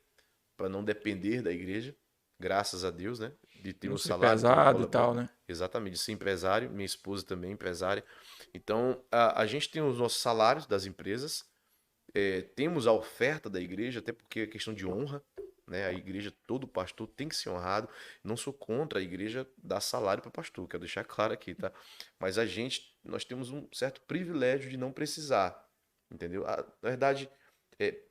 para não depender da igreja, graças a Deus, né? De ter Não um ser salário, ter um pesado e colaborador. tal, né? Exatamente, de ser empresário, minha esposa também é empresária. Então, a gente tem os nossos salários das empresas, temos a oferta da igreja, até porque é questão de honra, né? A igreja, todo pastor tem que ser honrado. Não sou contra a igreja dar salário para pastor, quero deixar claro aqui, tá? Mas nós temos um certo privilégio de não precisar, entendeu? Na verdade,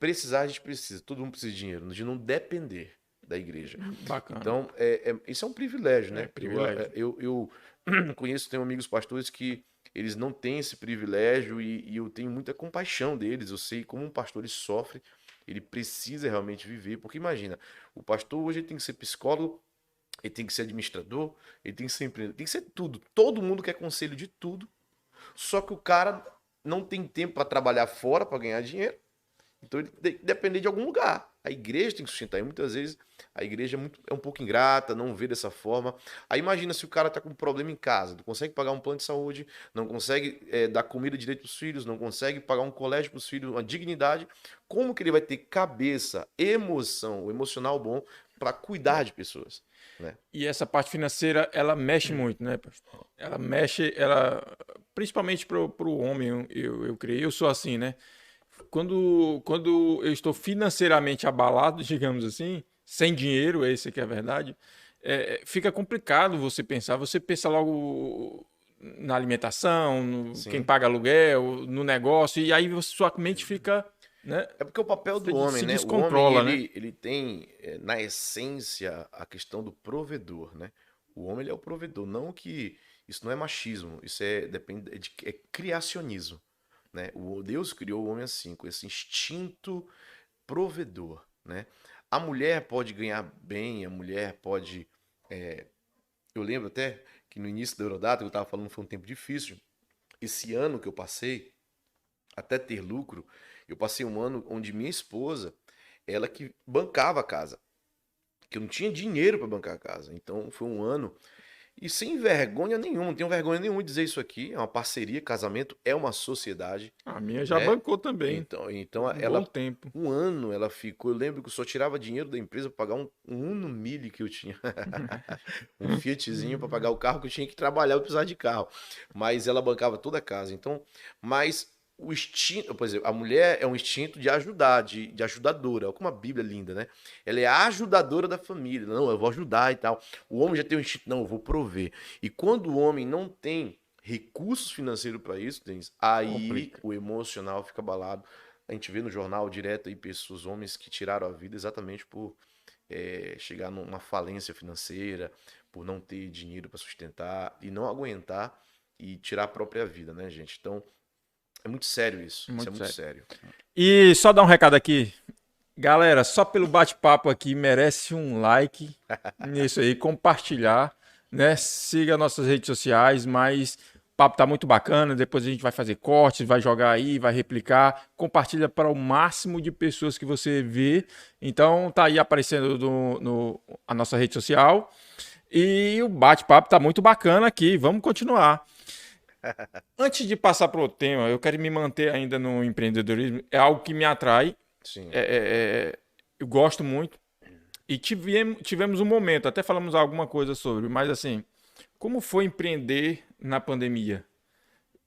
precisar a gente precisa, todo mundo precisa de dinheiro, de não depender da igreja. Bacana. Então, isso é um privilégio, É né? privilégio. Eu conheço, tenho amigos pastores que eles não têm esse privilégio e eu tenho muita compaixão deles. Eu sei como um pastor ele sofre, ele precisa realmente viver, porque imagina, o pastor hoje ele tem que ser psicólogo, ele tem que ser administrador, ele tem que ser empreendedor, tem que ser tudo. Todo mundo quer conselho de tudo, só que o cara não tem tempo para trabalhar fora para ganhar dinheiro. Então ele tem que depender de algum lugar. A igreja tem que sustentar. E muitas vezes a igreja é um pouco ingrata, não vê dessa forma. Aí imagina se o cara está com um problema em casa, não consegue pagar um plano de saúde, não consegue dar comida direito para os filhos, não consegue pagar um colégio para os filhos, uma dignidade. Como que ele vai ter cabeça, emoção, o emocional bom para cuidar de pessoas? Né? E essa parte financeira, ela mexe muito, né, pastor? Ela mexe, principalmente para o homem, eu creio. Eu sou assim, né? Quando eu estou financeiramente abalado, digamos assim, sem dinheiro, esse aqui é a verdade, fica complicado você pensa logo na alimentação, quem Sim. paga aluguel, no negócio, e aí sua mente fica, né, É porque o papel do homem, se né? O homem, descontrola, né? ele tem, na essência, a questão do provedor, né? O homem, ele é o provedor. Não que isso não é machismo, isso é criacionismo, né? O Deus criou o homem assim, com esse instinto provedor, né? A mulher pode ganhar bem, a mulher pode... Eu lembro até que no início da Eurodata, eu estava falando, foi um tempo difícil. Esse ano que eu passei, até ter lucro, eu passei um ano onde minha esposa, ela que bancava a casa, que eu não tinha dinheiro para bancar a casa. Então foi um ano e sem vergonha nenhuma, não tenho vergonha nenhuma de dizer isso aqui, é uma parceria, casamento é uma sociedade, A minha já né? bancou também, Então um bom ela tempo. um ano ela ficou, eu lembro que eu só tirava dinheiro da empresa para pagar um Uno Mille que eu tinha, um Fiatzinho para pagar o carro que eu tinha que trabalhar, eu precisava de carro. Mas ela bancava toda a casa. Então, mas o instinto, por exemplo, a mulher é um instinto de ajudar, de ajudadora. Olha como a Bíblia é linda, né? Ela é a ajudadora da família. Não, eu vou ajudar e tal. O homem já tem o instinto, não, eu vou prover. E quando o homem não tem recursos financeiros para isso, Denis, aí Complica. o emocional fica abalado. A gente vê no jornal direto aí pessoas, homens que tiraram a vida exatamente por chegar numa falência financeira, por não ter dinheiro para sustentar e não aguentar e tirar a própria vida, né, gente? Então, é muito sério isso. Isso é Muito muito sério. sério. E só dar um recado aqui. Galera, só pelo bate-papo aqui merece um like nisso aí, compartilhar, né? Siga nossas redes sociais, mas o papo tá muito bacana. Depois a gente vai fazer cortes, vai jogar aí, vai replicar. Compartilha para o máximo de pessoas que você vê. Então tá aí aparecendo a nossa rede social. E o bate-papo tá muito bacana aqui. Vamos continuar. Antes de passar para o tema, eu quero me manter ainda no empreendedorismo. É algo que me atrai. Sim. É, é, eu gosto muito. E tivemos um momento, até falamos alguma coisa sobre, mas assim, como foi empreender na pandemia?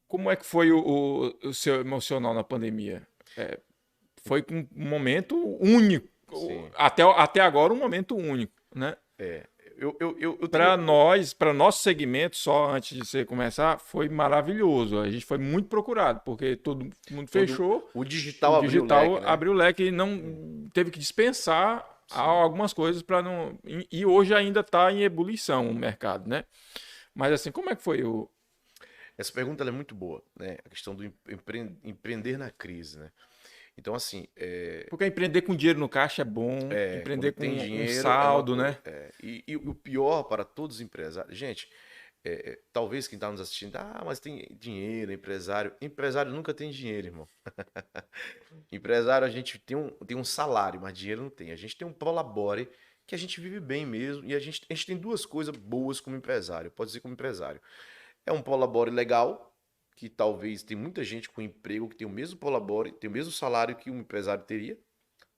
Como é que foi o seu emocional na pandemia? Foi um momento único. Sim. Até agora, um momento único, né? É. Eu tenho. Para nós, para nosso segmento, só antes de você começar, foi maravilhoso. A gente foi muito procurado, porque todo mundo Quando fechou, o o digital abriu o digital leque, né? abriu o leque e não teve que dispensar Sim. algumas coisas para não. E hoje ainda está em ebulição o mercado, né? Mas assim, como é que foi o. Essa pergunta ela é muito boa, né? A questão do empreender na crise, né? Então, assim, Porque empreender com dinheiro no caixa é bom, quando empreender com tem um dinheiro é uma saldo, coisa. né? E o pior para todos os empresários. Gente, talvez quem está nos assistindo, mas tem dinheiro, empresário. Empresário nunca tem dinheiro, irmão. Empresário, a gente tem um salário, mas dinheiro não tem. A gente tem um prolabore que a gente vive bem mesmo. E a gente tem duas coisas boas como empresário. Pode dizer como empresário. É um prolabore legal, que talvez tem muita gente com emprego que tem o mesmo prolabore, tem o mesmo salário que um empresário teria.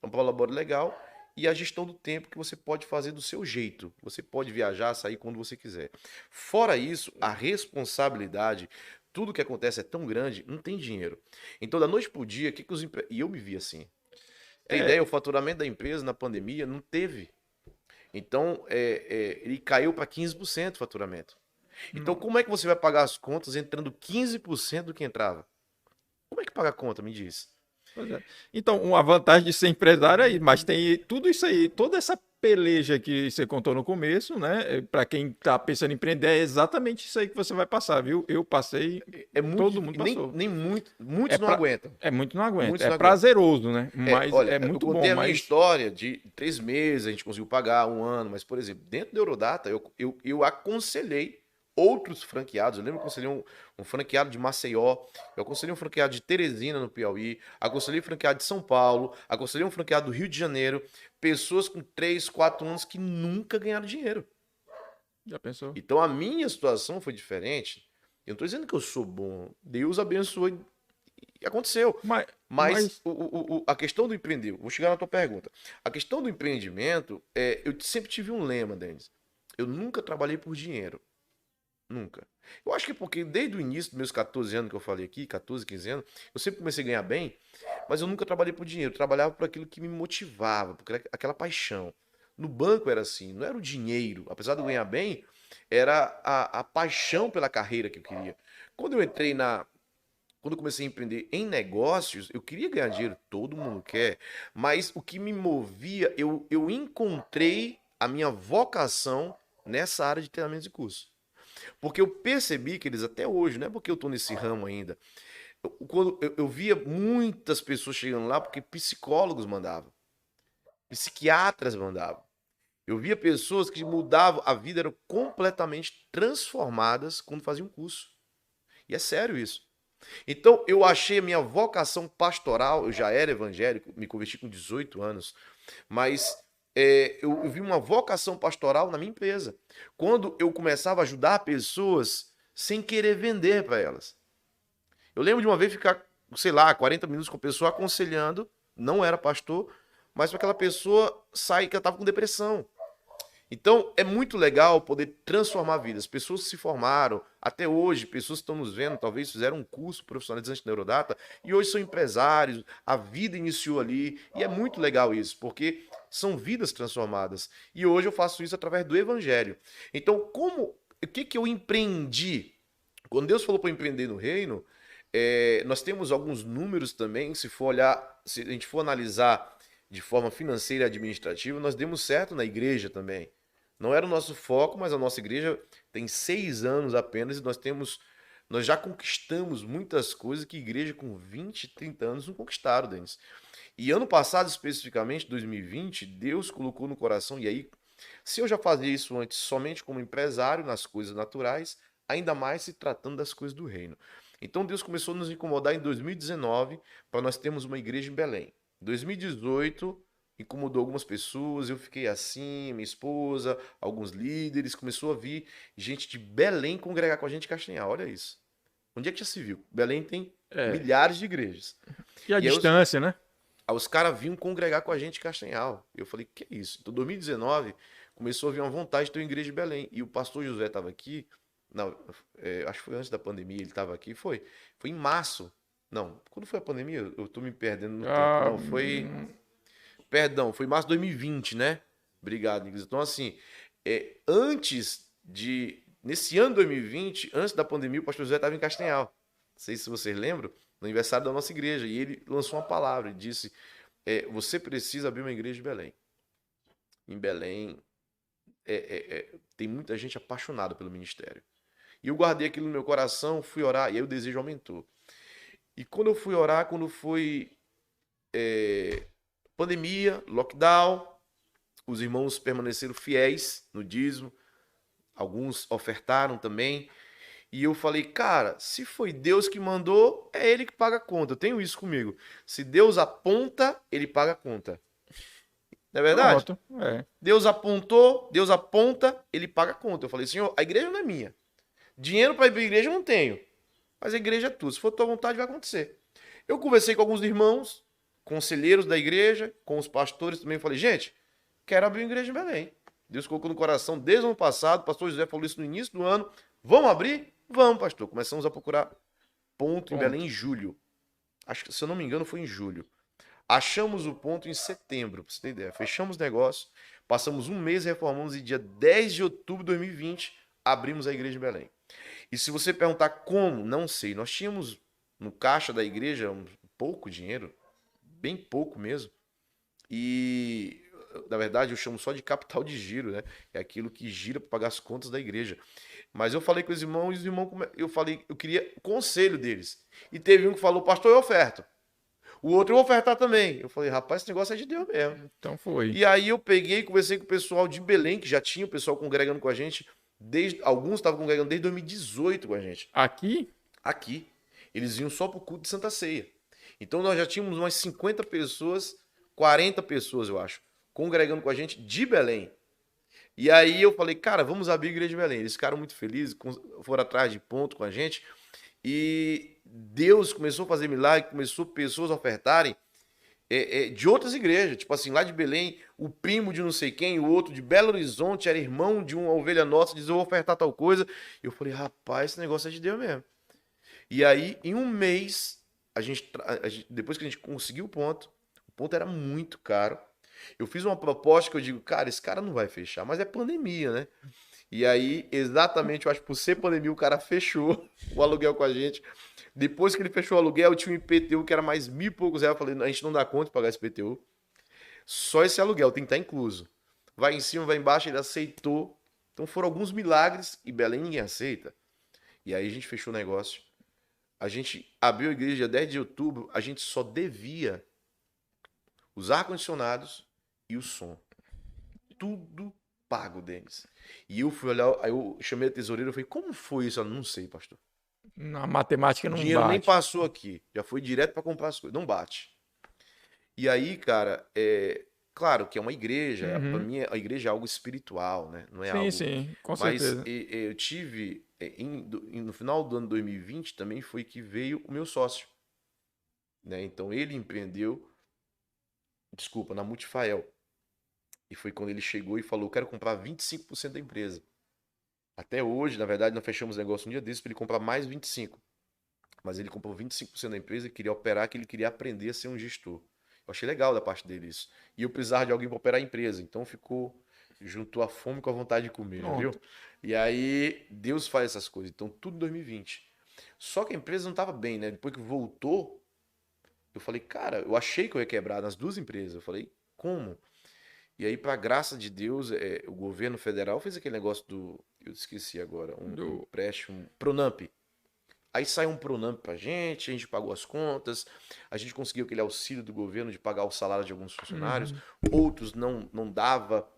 É um prolabore legal. E a gestão do tempo que você pode fazer do seu jeito. Você pode viajar, sair quando você quiser. Fora isso, a responsabilidade, tudo que acontece é tão grande, não tem dinheiro. Então, da noite pro dia, e eu me vi assim. Tem ideia, o faturamento da empresa na pandemia não teve. Então, ele caiu para 15% o faturamento. Então, como é que você vai pagar as contas entrando 15% do que entrava? Como é que paga a conta, me diz? Pois é. Então, uma vantagem de ser empresário é aí, mas tem tudo isso aí, toda essa peleja que você contou no começo, né? Para quem tá pensando em empreender, é exatamente isso aí que você vai passar, viu? Eu passei, É muito todo difícil. mundo Nem, passou. nem muito, É, muitos não pra, aguentam. é muito não aguenta. Muitos É não aguentam. prazeroso, né? Mas Olha, é eu muito bom, contei a minha mas história de 3 meses, a gente conseguiu pagar um ano, mas, por exemplo, dentro da Eurodata, eu aconselhei outros franqueados. Eu lembro que eu aconselhei um franqueado de Maceió, eu aconselhei um franqueado de Teresina, no Piauí, aconselhei um franqueado de São Paulo, aconselhei um franqueado do Rio de Janeiro, pessoas com 3, 4 anos que nunca ganharam dinheiro. já pensou? Então a minha situação foi diferente. Eu não estou dizendo que eu sou bom. Deus abençoou e aconteceu. Mas, Mas mas a questão do empreender, vou chegar na tua pergunta. A questão do empreendimento, eu sempre tive um lema, Denis. Eu nunca trabalhei por dinheiro. Nunca. Eu acho que é porque desde o início dos meus 14 anos que eu falei aqui, 14, 15 anos, eu sempre comecei a ganhar bem, mas eu nunca trabalhei por dinheiro. Eu trabalhava por aquilo que me motivava, por aquela paixão. No banco era assim, não era o dinheiro. Apesar de eu ganhar bem, era a paixão pela carreira que eu queria. Quando eu entrei na, quando eu comecei a empreender em negócios, eu queria ganhar dinheiro, todo mundo quer, mas o que me movia, eu encontrei a minha vocação nessa área de treinamentos e cursos. Porque eu percebi que eles até hoje, não é porque eu estou nesse ramo ainda, quando eu via muitas pessoas chegando lá porque psicólogos mandavam, psiquiatras mandavam. Eu via pessoas que mudavam, a vida eram completamente transformadas quando faziam curso. E é sério isso. Então, eu achei a minha vocação pastoral, eu já era evangélico, me converti com 18 anos, mas eu vi uma vocação pastoral na minha empresa. Quando eu começava a ajudar pessoas sem querer vender para elas. Eu lembro de uma vez ficar, sei lá, 40 minutos com a pessoa aconselhando, não era pastor, mas para aquela pessoa sair que ela estava com depressão. Então, é muito legal poder transformar vidas. Pessoas que se formaram, até hoje, pessoas que estão nos vendo, talvez fizeram um curso profissionalizante na Eurodata e hoje são empresários, a vida iniciou ali. E é muito legal isso, porque são vidas transformadas. E hoje eu faço isso através do Evangelho. Então, o que eu empreendi? Quando Deus falou para empreender no reino, nós temos alguns números também, se for olhar, se a gente for analisar de forma financeira e administrativa, nós demos certo na igreja também. Não era o nosso foco, mas a nossa igreja tem 6 anos apenas e nós já conquistamos muitas coisas que igreja com 20, 30 anos não conquistaram, Denis. E ano passado, especificamente, 2020, Deus colocou no coração, e aí, se eu já fazia isso antes somente como empresário nas coisas naturais, ainda mais se tratando das coisas do reino. Então Deus começou a nos incomodar em 2019 para nós termos uma igreja em Belém. Em 2018 incomodou algumas pessoas, eu fiquei assim, minha esposa, alguns líderes, começou a vir gente de Belém congregar com a gente em Castanhal, olha isso. Onde é que já se viu? Belém tem é. milhares de igrejas. E a E aí distância, né? os caras vinham congregar com a gente em Castanhal. Eu falei, que é isso? Então, 2019, começou a vir uma vontade de ter uma igreja de Belém. E o pastor José estava aqui, não, acho que foi antes da pandemia, ele estava aqui, foi em março. Não, quando foi a pandemia? Eu tô me perdendo no tempo. Ah, Não, perdão, foi março de 2020, né? Obrigado, Nicolas. Então, assim, nesse ano de 2020, antes da pandemia, o pastor José estava em Castanhal. Não sei se vocês lembram, no aniversário da nossa igreja. E ele lançou uma palavra e disse: você precisa abrir uma igreja em Belém. Em Belém, tem muita gente apaixonada pelo ministério. E eu guardei aquilo no meu coração, fui orar, e aí o desejo aumentou. E quando eu fui orar, quando foi pandemia, lockdown, os irmãos permaneceram fiéis no dízimo, alguns ofertaram também. E eu falei, cara, se foi Deus que mandou, é Ele que paga a conta. Eu tenho isso comigo. Se Deus aponta, Ele paga a conta. Não é verdade? pronto. É. Deus apontou, Deus aponta, Ele paga a conta. Eu falei, Senhor, a igreja não é minha. Dinheiro para ir para a igreja eu não tenho. Mas a igreja é tua. Se for tua vontade, vai acontecer. Eu conversei com alguns irmãos, conselheiros da igreja, com os pastores também. Falei, gente, quero abrir uma igreja em Belém. Deus colocou no coração desde o ano passado. O pastor José falou isso no início do ano. Vamos abrir? Vamos, pastor. Começamos a procurar ponto em Belém em julho. Acho que, se eu não me engano, foi em julho. Achamos o ponto em setembro, pra você ter ideia. Fechamos o negócio, passamos um mês, reformamos e dia 10 de outubro de 2020 abrimos a igreja em Belém. E se você perguntar como, não sei. Nós tínhamos no caixa da igreja pouco dinheiro, bem pouco mesmo. E na verdade, eu chamo só de capital de giro, né? É aquilo que gira para pagar as contas da igreja. Mas eu falei com os irmãos, e os irmãos, eu falei, eu queria conselho deles. E teve um que falou, pastor, eu oferto. O outro eu vou ofertar também. Eu falei, rapaz, esse negócio é de Deus mesmo. Então foi. E aí eu peguei e conversei com o pessoal de Belém, que já tinha o pessoal congregando com a gente, alguns estavam congregando desde 2018 com a gente. Aqui? Aqui. Eles iam só pro culto de Santa Ceia. Então nós já tínhamos umas 50 pessoas, 40 pessoas, eu acho, congregando com a gente de Belém. E aí eu falei, cara, vamos abrir a igreja de Belém. Eles ficaram muito felizes, foram atrás de ponto com a gente. E Deus começou a fazer milagre, começou pessoas a ofertarem de outras igrejas. Tipo assim, lá de Belém, o primo de não sei quem, o outro de Belo Horizonte era irmão de uma ovelha nossa, diz, eu vou ofertar tal coisa. Eu falei, rapaz, esse negócio é de Deus mesmo. E aí, em um mês, depois que a gente conseguiu o ponto era muito caro. Eu fiz uma proposta que eu digo, cara, esse cara não vai fechar, mas é pandemia, né? E aí, exatamente, eu acho que por ser pandemia, o cara fechou o aluguel com a gente. Depois que ele fechou o aluguel, tinha um IPTU que era mais 1.000 e poucos reais. Eu falei, a gente não dá conta de pagar esse IPTU. Só esse aluguel tem que estar incluso. Vai em cima, vai embaixo, ele aceitou. Então foram alguns milagres e Belém ninguém aceita. E aí a gente fechou o negócio. A gente abriu a igreja dia 10 de outubro, a gente só devia os ar-condicionados e o som. Tudo pago, Denis. E eu fui olhar, aí eu chamei a tesoureira e falei, como foi isso? Ela, não sei, pastor. Na matemática O não dinheiro nem bate. passou aqui. Já foi direto para comprar as coisas. Não bate. E aí, cara, claro que é uma igreja. Para Uhum. mim, a igreja é algo espiritual, né? Não é Sim, algo. sim, com Mas certeza. eu tive. No final do ano 2020 também foi que veio o meu sócio. Né? Então ele empreendeu, desculpa, na Multifael. E foi quando ele chegou e falou: quero comprar 25% da empresa. Até hoje, na verdade, nós fechamos o negócio um dia desses para ele comprar mais 25%. Mas ele comprou 25% da empresa e queria operar, que ele queria aprender a ser um gestor. Eu achei legal da parte dele isso. E eu precisava de alguém para operar a empresa. Então juntou a fome com a vontade de comer, viu? Pronto. E aí Deus faz essas coisas. Então tudo em 2020. Só que a empresa não estava bem, né? Depois que voltou, eu falei, cara, eu achei que eu ia quebrar nas duas empresas. Eu falei, como? E aí, para graça de Deus, o governo federal fez aquele negócio eu esqueci agora, um Do... empréstimo, Pronamp. Aí saiu um Pronamp pra gente, a gente pagou as contas, a gente conseguiu aquele auxílio do governo de pagar o salário de alguns funcionários, Uhum. outros não dava,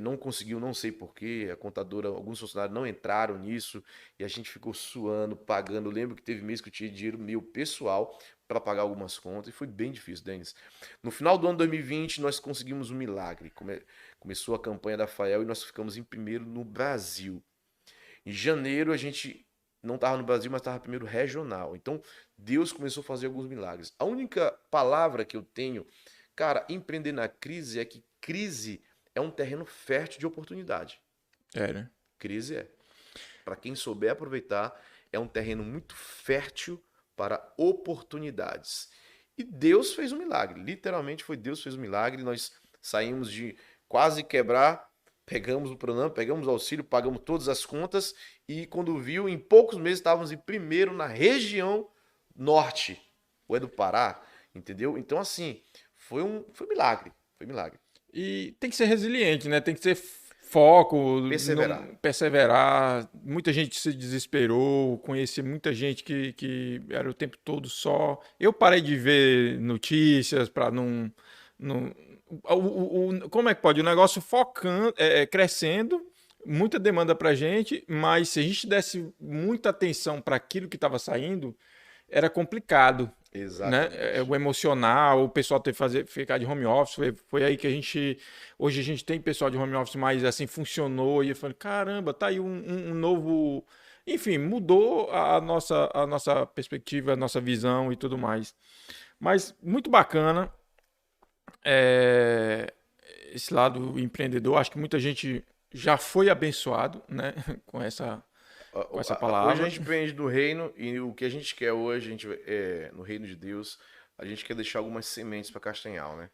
não conseguiu, não sei porquê, a contadora, alguns funcionários não entraram nisso, e a gente ficou suando, pagando. Eu lembro que teve mês que eu tinha dinheiro meu pessoal para pagar algumas contas, e foi bem difícil, Denis. No final do ano 2020, nós conseguimos um milagre. Começou a campanha da Fael e nós ficamos em primeiro no Brasil. Em janeiro, a gente não estava no Brasil, mas estava primeiro regional. Então, Deus começou a fazer alguns milagres. A única palavra que eu tenho, cara, empreender na crise é que crise é um terreno fértil de oportunidade. É, né? Crise é. Para quem souber aproveitar, é um terreno muito fértil para oportunidades. E Deus fez um milagre. Literalmente foi Deus que fez um milagre. Nós saímos de quase quebrar, pegamos o Pronamp, pegamos o auxílio, pagamos todas as contas e quando viu, em poucos meses estávamos em primeiro na região norte, ou é do Pará, entendeu? Então assim, foi um milagre, foi um milagre. E tem que ser resiliente, né? Tem que ter foco, Perseverar. não perseverar. Muita gente se desesperou, conheci muita gente que era o tempo todo só. Eu parei de ver notícias para não como é que pode? O negócio focando, crescendo, muita demanda pra gente, mas se a gente desse muita atenção para aquilo que estava saindo, era complicado, né? Exatamente. O emocional, o pessoal ter que ficar de home office, foi aí que hoje a gente tem pessoal de home office, mas assim, funcionou, e eu falei, caramba, tá aí um novo, enfim, mudou a nossa perspectiva, a nossa visão e tudo mais. Mas muito bacana, é, esse lado empreendedor, acho que muita gente já foi abençoado, né, com essa Hoje a palavra. gente empreende no reino e o que a gente quer hoje, no reino de Deus, a gente quer deixar algumas sementes para Castanhal, né?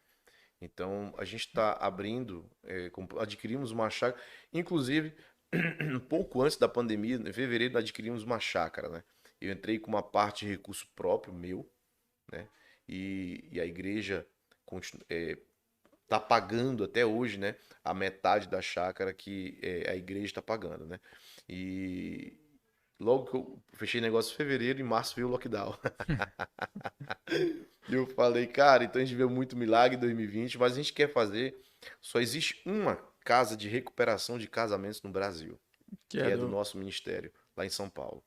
Então a gente está abrindo, adquirimos uma chácara, inclusive um pouco antes da pandemia, em fevereiro adquirimos uma chácara, né? Eu entrei com uma parte de recurso próprio meu, né? E a igreja tá pagando até hoje, né? A metade da chácara que a igreja está pagando, né? E logo que eu fechei negócio em fevereiro, em março veio o lockdown. E eu falei, cara, então a gente viu muito milagre em 2020, mas a gente quer fazer. Só existe uma casa de recuperação de casamentos no Brasil, Que que é é do do... nosso ministério, lá em São Paulo.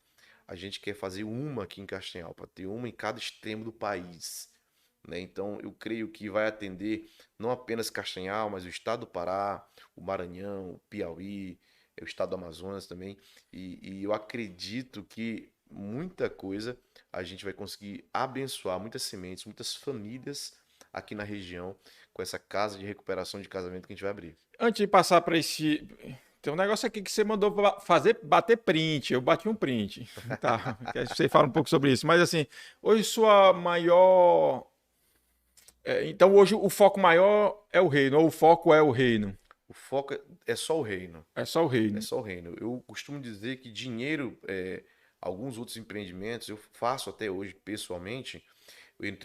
A gente quer fazer uma aqui em Castanhal, para ter uma em cada extremo do país, né? Então, eu creio que vai atender não apenas Castanhal, mas o estado do Pará, o Maranhão, o Piauí, o estado do Amazonas também. E eu acredito que muita coisa a gente vai conseguir abençoar, muitas sementes, muitas famílias aqui na região com essa casa de recuperação de casamento que a gente vai abrir. Antes de passar para esse. Tem um negócio aqui que você mandou fazer, bater print. Eu bati um print. Tá. Você fala um pouco sobre isso. Mas assim, hoje sua maior. Então hoje o foco maior é o reino, ou o foco é o reino. O foco é só o reino. É só o É reino. só o reino. Eu costumo dizer que dinheiro, alguns outros empreendimentos, eu faço até hoje pessoalmente. Eu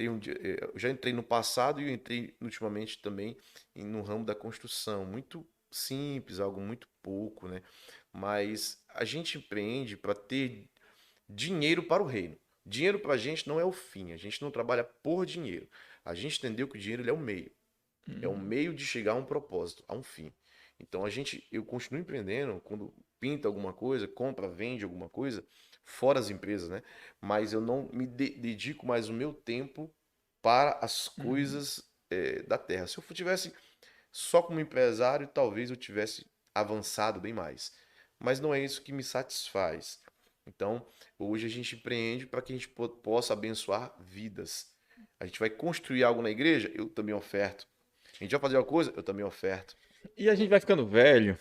já entrei no passado e eu entrei ultimamente também no ramo da construção. Muito simples, algo muito pouco, né? Mas a gente empreende para ter dinheiro para o reino. Dinheiro para a gente não é o fim. A gente não trabalha por dinheiro. A gente entendeu que o dinheiro ele é um meio. É um meio de chegar a um propósito, a um fim. Então eu continuo empreendendo quando pinta alguma coisa, compra, vende alguma coisa, fora as empresas, né? Mas eu não me dedico mais o meu tempo para as Uhum. coisas da terra. Se eu tivesse só como empresário, talvez eu tivesse avançado bem mais. Mas não é isso que me satisfaz. Então, hoje a gente empreende para que a gente possa abençoar vidas. A gente vai construir algo na igreja? Eu também oferto. A gente vai fazer uma coisa? Eu também oferto. E a gente vai ficando velho,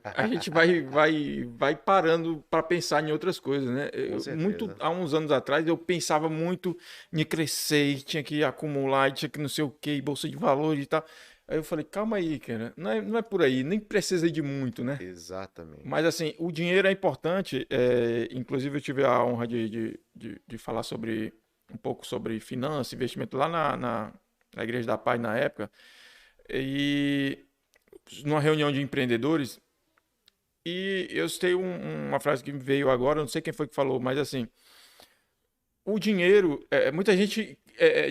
a gente vai parando para pensar em outras coisas, né? Com Muito certeza. há uns anos atrás eu pensava muito em crescer, e tinha que acumular, e tinha que não sei o que, bolsa de valores e tal. Aí eu falei, calma aí, cara, não é por aí, nem precisa de muito, né? Mas Exatamente. assim, o dinheiro é importante. Inclusive eu tive a honra de falar sobre um pouco sobre finanças, investimento lá na Igreja da Paz na época. E numa reunião de empreendedores, e eu citei uma frase que me veio agora, não sei quem foi que falou, mas assim, o dinheiro, muita gente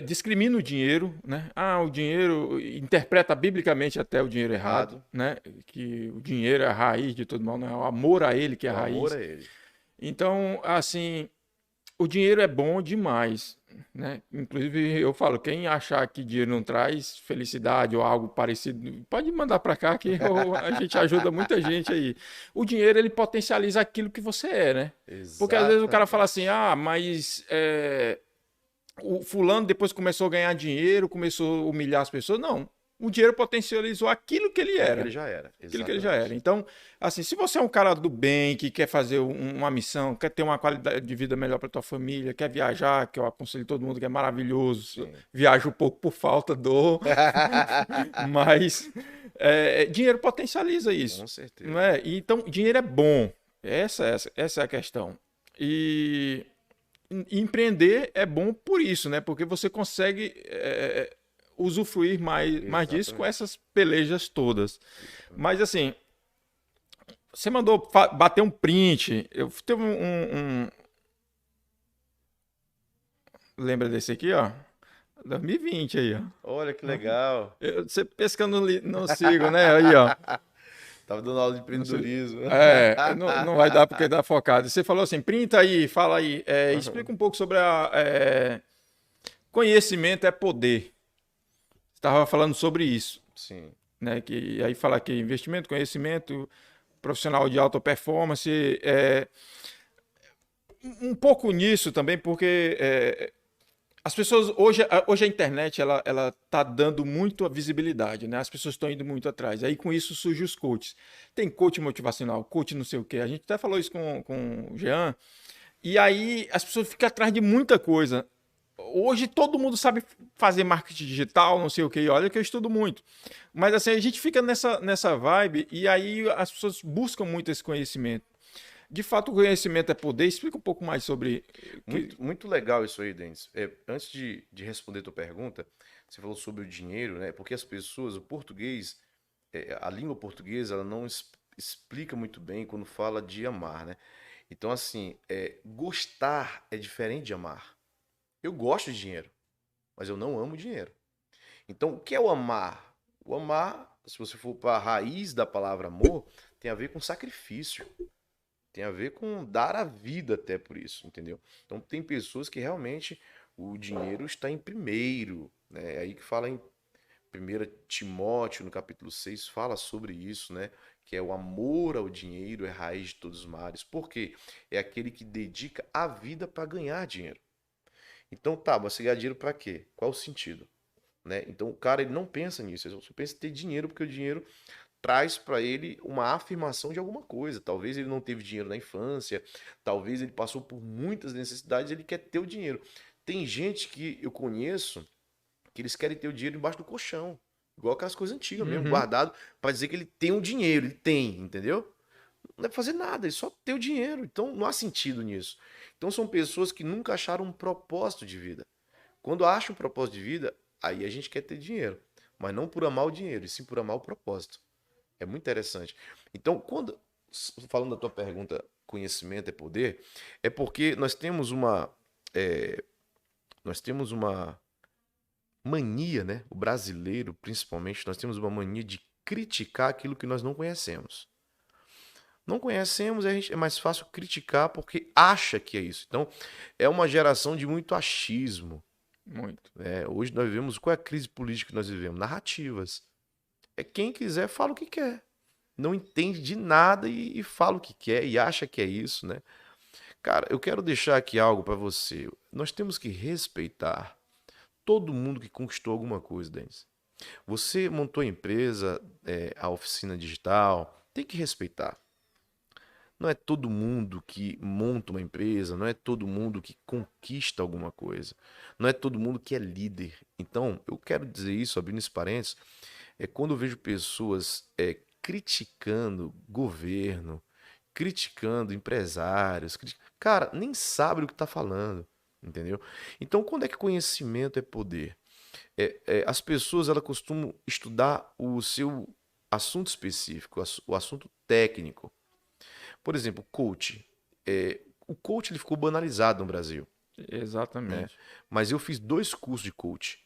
discrimina o dinheiro, né? Ah, o dinheiro, interpreta biblicamente até o dinheiro errado, Errado. né? Que o dinheiro é a raiz de todo mal, não é o amor a ele que é a O amor raiz. é ele. Então, assim, o dinheiro é bom demais, né? Inclusive, eu falo, quem achar que dinheiro não traz felicidade ou algo parecido, pode mandar para cá que a gente ajuda muita gente aí. O dinheiro, ele potencializa aquilo que você é, né? Porque às vezes o cara fala assim, Exatamente. ah, mas o fulano depois começou a ganhar dinheiro, começou a humilhar as pessoas. Não, o dinheiro potencializou aquilo que ele Aquilo que ele era. já era. Aquilo que ele já era. Exatamente. Então, assim, se você é um cara do bem, que quer fazer uma missão, quer ter uma qualidade de vida melhor para tua família, quer viajar, que eu aconselho todo mundo que é maravilhoso, Sim. viaja um pouco por falta do, mas dinheiro potencializa isso, Com não certeza. é? E, então, dinheiro é bom. Essa é a questão. E empreender é bom por isso, né? Porque você consegue usufruir mais disso com Exatamente. essas pelejas todas. Mas Exatamente. assim, você mandou bater um print. Eu teve lembra desse aqui, ó? 2020 aí, ó. Olha que legal. Você pescando não sigo, né? Aí, ó. Tava dando aula de Não sei. empreendedorismo. Não vai dar porque tá focado. Você falou assim, printa aí, fala aí. Explica Aham. um pouco sobre conhecimento é poder. Você estava falando sobre isso, Sim. né? Que aí fala que investimento, conhecimento, profissional de alta performance, um pouco nisso também, porque as pessoas hoje a internet ela tá dando muito a visibilidade, né? As pessoas estão indo muito atrás. Aí com isso surgem os coaches. Tem coach motivacional, coach não sei o quê. A gente até falou isso com o Jean. E aí as pessoas ficam atrás de muita coisa. Hoje todo mundo sabe fazer marketing digital, não sei o que, e olha que eu estudo muito. Mas assim, a gente fica nessa vibe e aí as pessoas buscam muito esse conhecimento. De fato, o conhecimento é poder. Explica um pouco mais sobre. Muito, muito legal isso aí, Denis. Antes de responder tua pergunta, você falou sobre o dinheiro, né? Porque as pessoas, o português, a língua portuguesa, ela não explica muito bem quando fala de amar, né? Então, assim, gostar é diferente de amar. Eu gosto de dinheiro, mas eu não amo dinheiro. Então, o que é o amar? O amar, se você for para a raiz da palavra amor, tem a ver com sacrifício. Tem a ver com dar a vida até por isso, entendeu? Então, tem pessoas que realmente o dinheiro está em primeiro, né? É aí que fala em 1 Timóteo, no capítulo 6 fala sobre isso, né? Que é o amor ao dinheiro é raiz de todos os males. Por quê? É aquele que dedica a vida para ganhar dinheiro. Então, tá, você ganhar dinheiro para quê? Qual o sentido? Né? Então, o cara ele não pensa nisso, ele só pensa em ter dinheiro, porque o dinheiro traz para ele uma afirmação de alguma coisa. Talvez ele não teve dinheiro na infância, talvez ele passou por muitas necessidades, ele quer ter o dinheiro. Tem gente que eu conheço que eles querem ter o dinheiro embaixo do colchão, igual aquelas coisas antigas mesmo, Uhum. guardado para dizer que ele tem um dinheiro, ele tem, entendeu? Não deve fazer nada, ele só tem o dinheiro. Então não há sentido nisso. Então são pessoas que nunca acharam um propósito de vida. Quando acham um propósito de vida, aí a gente quer ter dinheiro, mas não por amar o dinheiro, e sim por amar o propósito. É muito interessante. Então, falando da tua pergunta, conhecimento é poder, é porque nós temos uma mania, né? O brasileiro, principalmente, nós temos uma mania de criticar aquilo que nós não conhecemos. Não conhecemos, é mais fácil criticar porque acha que é isso. Então, é uma geração de muito achismo. Muito. Hoje nós vivemos, qual é a crise política que nós vivemos? Narrativas. É quem quiser fala o que quer. Não entende de nada e fala o que quer e acha que é isso, né? Cara, eu quero deixar aqui algo para você. Nós temos que respeitar todo mundo que conquistou alguma coisa, Denis. Você montou a empresa, a oficina digital, tem que respeitar. Não é todo mundo que monta uma empresa, não é todo mundo que conquista alguma coisa, não é todo mundo que é líder. Então, eu quero dizer isso, abrindo esse parênteses, quando eu vejo pessoas criticando governo, criticando empresários, cara, nem sabe o que está falando, entendeu? Então, quando é que conhecimento é poder? As pessoas elas costumam estudar o seu assunto específico, o assunto técnico. Por exemplo, coach. O coach ele ficou banalizado no Brasil, né? Exatamente. Mas eu fiz 2 cursos de coach.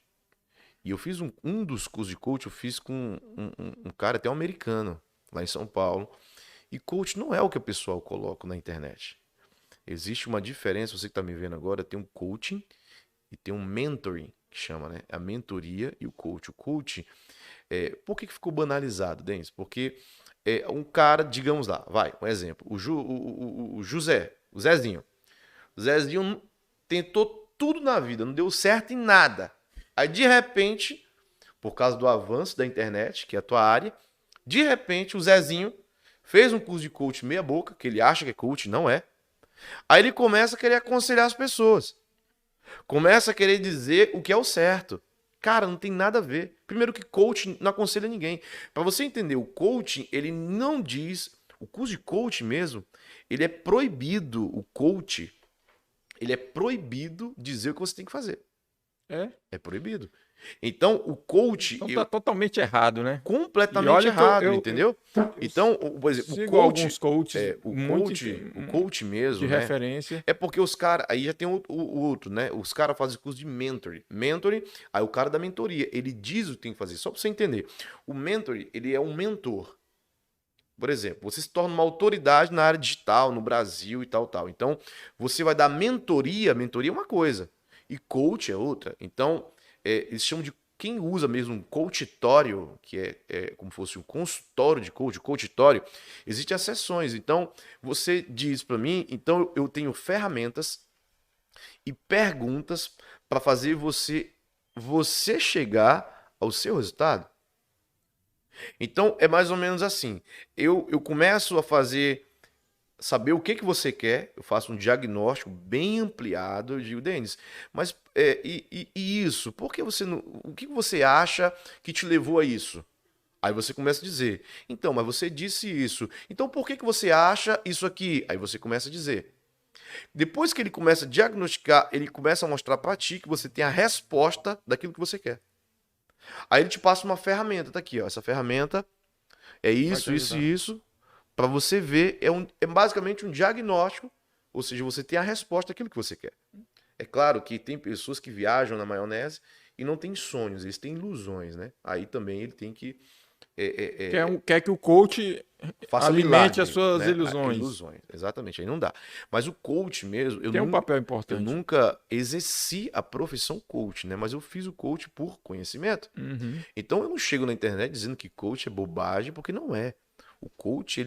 E eu fiz um dos cursos de coach, eu fiz com um cara até um americano, lá em São Paulo. E coach não é o que o pessoal coloca na internet. Existe uma diferença, você que está me vendo agora, tem um coaching e tem um mentoring, que chama, né? A mentoria e o coach. O coach, por que ficou banalizado, Denis? Porque um cara, digamos lá, vai, um exemplo, o José, o Zezinho. O Zezinho tentou tudo na vida, não deu certo em nada. Aí, de repente, por causa do avanço da internet, que é a tua área, de repente o Zezinho fez um curso de coach meia boca, que ele acha que é coach, não é. Aí ele começa a querer aconselhar as pessoas. Começa a querer dizer o que é o certo. Cara, não tem nada a ver. Primeiro que coach não aconselha ninguém. Para você entender, o coaching, ele não diz... O curso de coaching mesmo, ele é proibido, o coach, ele é proibido dizer o que você tem que fazer. É. É proibido. Então, o coach... Então tá totalmente errado, né? E completamente olha que eu, errado, eu, entendeu? Então, por exemplo, sigo alguns coaches o coach de mesmo, né? referência. É porque os caras, aí já tem o outro, né? Os caras fazem curso de mentoring. Mentoring, aí o cara da mentoria, ele diz o que tem que fazer, só pra você entender. O mentoring, ele é um mentor. Por exemplo, você se torna uma autoridade na área digital, no Brasil e tal, tal. Então, você vai dar mentoria é uma coisa, e coach é outra. Então, eles chamam de quem usa mesmo um coachitório, que é como se fosse um consultório de coach, coachitório, existem as sessões. Então, você diz para mim, então eu tenho ferramentas e perguntas para fazer você chegar ao seu resultado. Então, é mais ou menos assim. Eu começo a saber o que você quer, eu faço um diagnóstico bem ampliado, eu digo, Denis, mas e isso? Por que você não, o que você acha que te levou a isso? Aí você começa a dizer, então, mas você disse isso, então por que você acha isso aqui? Aí você começa a dizer. Depois que ele começa a diagnosticar, ele começa a mostrar para ti que você tem a resposta daquilo que você quer. Aí ele te passa uma ferramenta, tá aqui, ó. Essa ferramenta é Vai te isso, isso ajudar. e isso. Para você ver, é basicamente um diagnóstico, ou seja, você tem a resposta daquilo que você quer. É claro que tem pessoas que viajam na maionese e não têm sonhos, eles têm ilusões, né? Aí também ele tem que Quer que o coach faça alimente as milagre, suas né? ilusões. Ilusões, exatamente, aí não dá. Mas o coach mesmo, Tem um papel eu importante. nunca exerci a profissão coach, né? Mas eu fiz o coach por conhecimento. Uhum. Então eu não chego na internet dizendo que coach é bobagem, porque não é. O coach,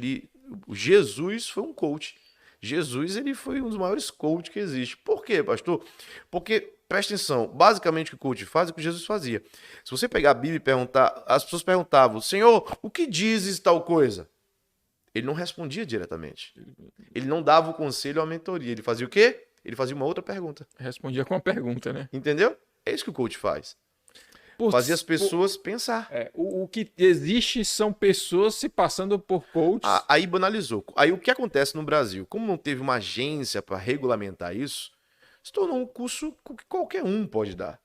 o Jesus foi um coach. Jesus, ele foi um dos maiores coaches que existe. Por quê, pastor? Porque, presta atenção, basicamente o que o coach faz é o que Jesus fazia. Se você pegar a Bíblia e perguntar, as pessoas perguntavam, Senhor, o que dizes tal coisa? Ele não respondia diretamente. Ele não dava o conselho ou a mentoria. Ele fazia o quê? Ele fazia uma outra pergunta. Respondia com uma pergunta, né? Entendeu? É isso que o coach faz. Por, Fazer as por- pessoas pensar. o que existe são pessoas se passando por coaches. Aí banalizou. Aí o que acontece no Brasil? Como não teve uma agência para regulamentar isso, se tornou um curso que qualquer um pode dar.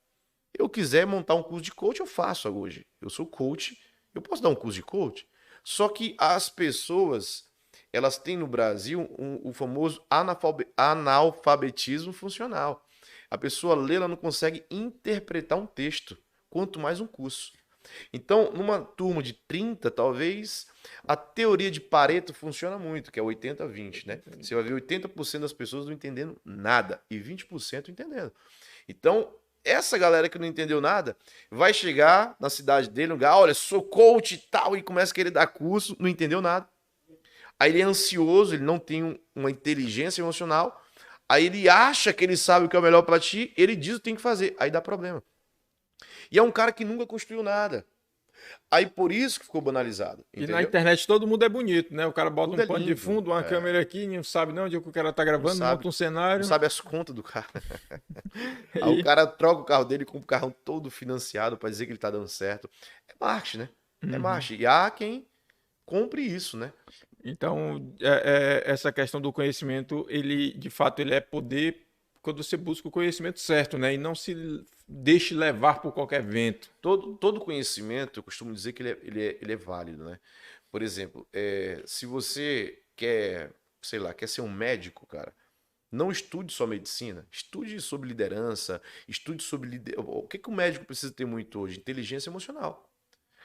Eu quiser montar um curso de coach, eu faço hoje. Eu sou coach, eu posso dar um curso de coach. Só que as pessoas, elas têm no Brasil o famoso analfabetismo funcional. A pessoa lê, ela não consegue interpretar um texto, quanto mais um curso. Então, numa turma de 30, talvez a teoria de Pareto funciona muito, que é 80-20, né? Você vai ver 80% das pessoas não entendendo nada e 20% entendendo. Então, essa galera que não entendeu nada vai chegar na cidade dele, no lugar, olha, sou coach e tal, e começa a querer dar curso, não entendeu nada. Aí ele é ansioso, ele não tem uma inteligência emocional. Aí ele acha que ele sabe o que é o melhor para ti, ele diz o que tem que fazer, aí dá problema. E é um cara que nunca construiu nada. Aí por isso que ficou banalizado, E na entendeu? internet todo mundo é bonito, né? O cara bota Tudo um é pano de lindo, fundo, uma câmera aqui, não sabe não onde o cara tá não gravando, sabe, monta um não cenário. sabe as contas do cara. Aí o E, cara troca o carro dele com o carro todo financiado para dizer que ele tá dando certo. É marketing, né? É Uhum. marketing. E há quem compre isso, né? Então, essa questão do conhecimento, ele, de fato, ele é poder quando você busca o conhecimento certo, né? E não se deixe levar por qualquer vento. Todo conhecimento, eu costumo dizer que ele é válido, né? Por exemplo, se você quer, sei lá, quer ser um médico, cara, não estude só medicina, estude sobre liderança, estude sobre o que o médico precisa ter muito hoje? Inteligência emocional.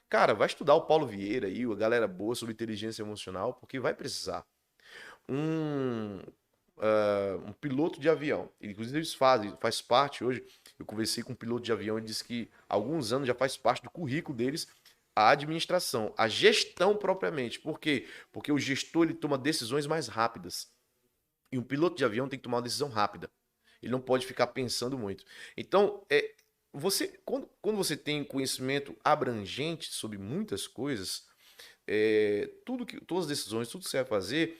Cara, vai estudar o Paulo Vieira aí, a galera boa sobre inteligência emocional, porque vai precisar. Um, um piloto de avião, inclusive eles faz parte hoje. Eu conversei com um piloto de avião e disse que há alguns anos já faz parte do currículo deles a administração, a gestão propriamente. Por quê? Porque o gestor ele toma decisões mais rápidas. E um piloto de avião tem que tomar uma decisão rápida. Ele não pode ficar pensando muito. Então, quando você tem conhecimento abrangente sobre muitas coisas, todas as decisões, tudo que você vai fazer,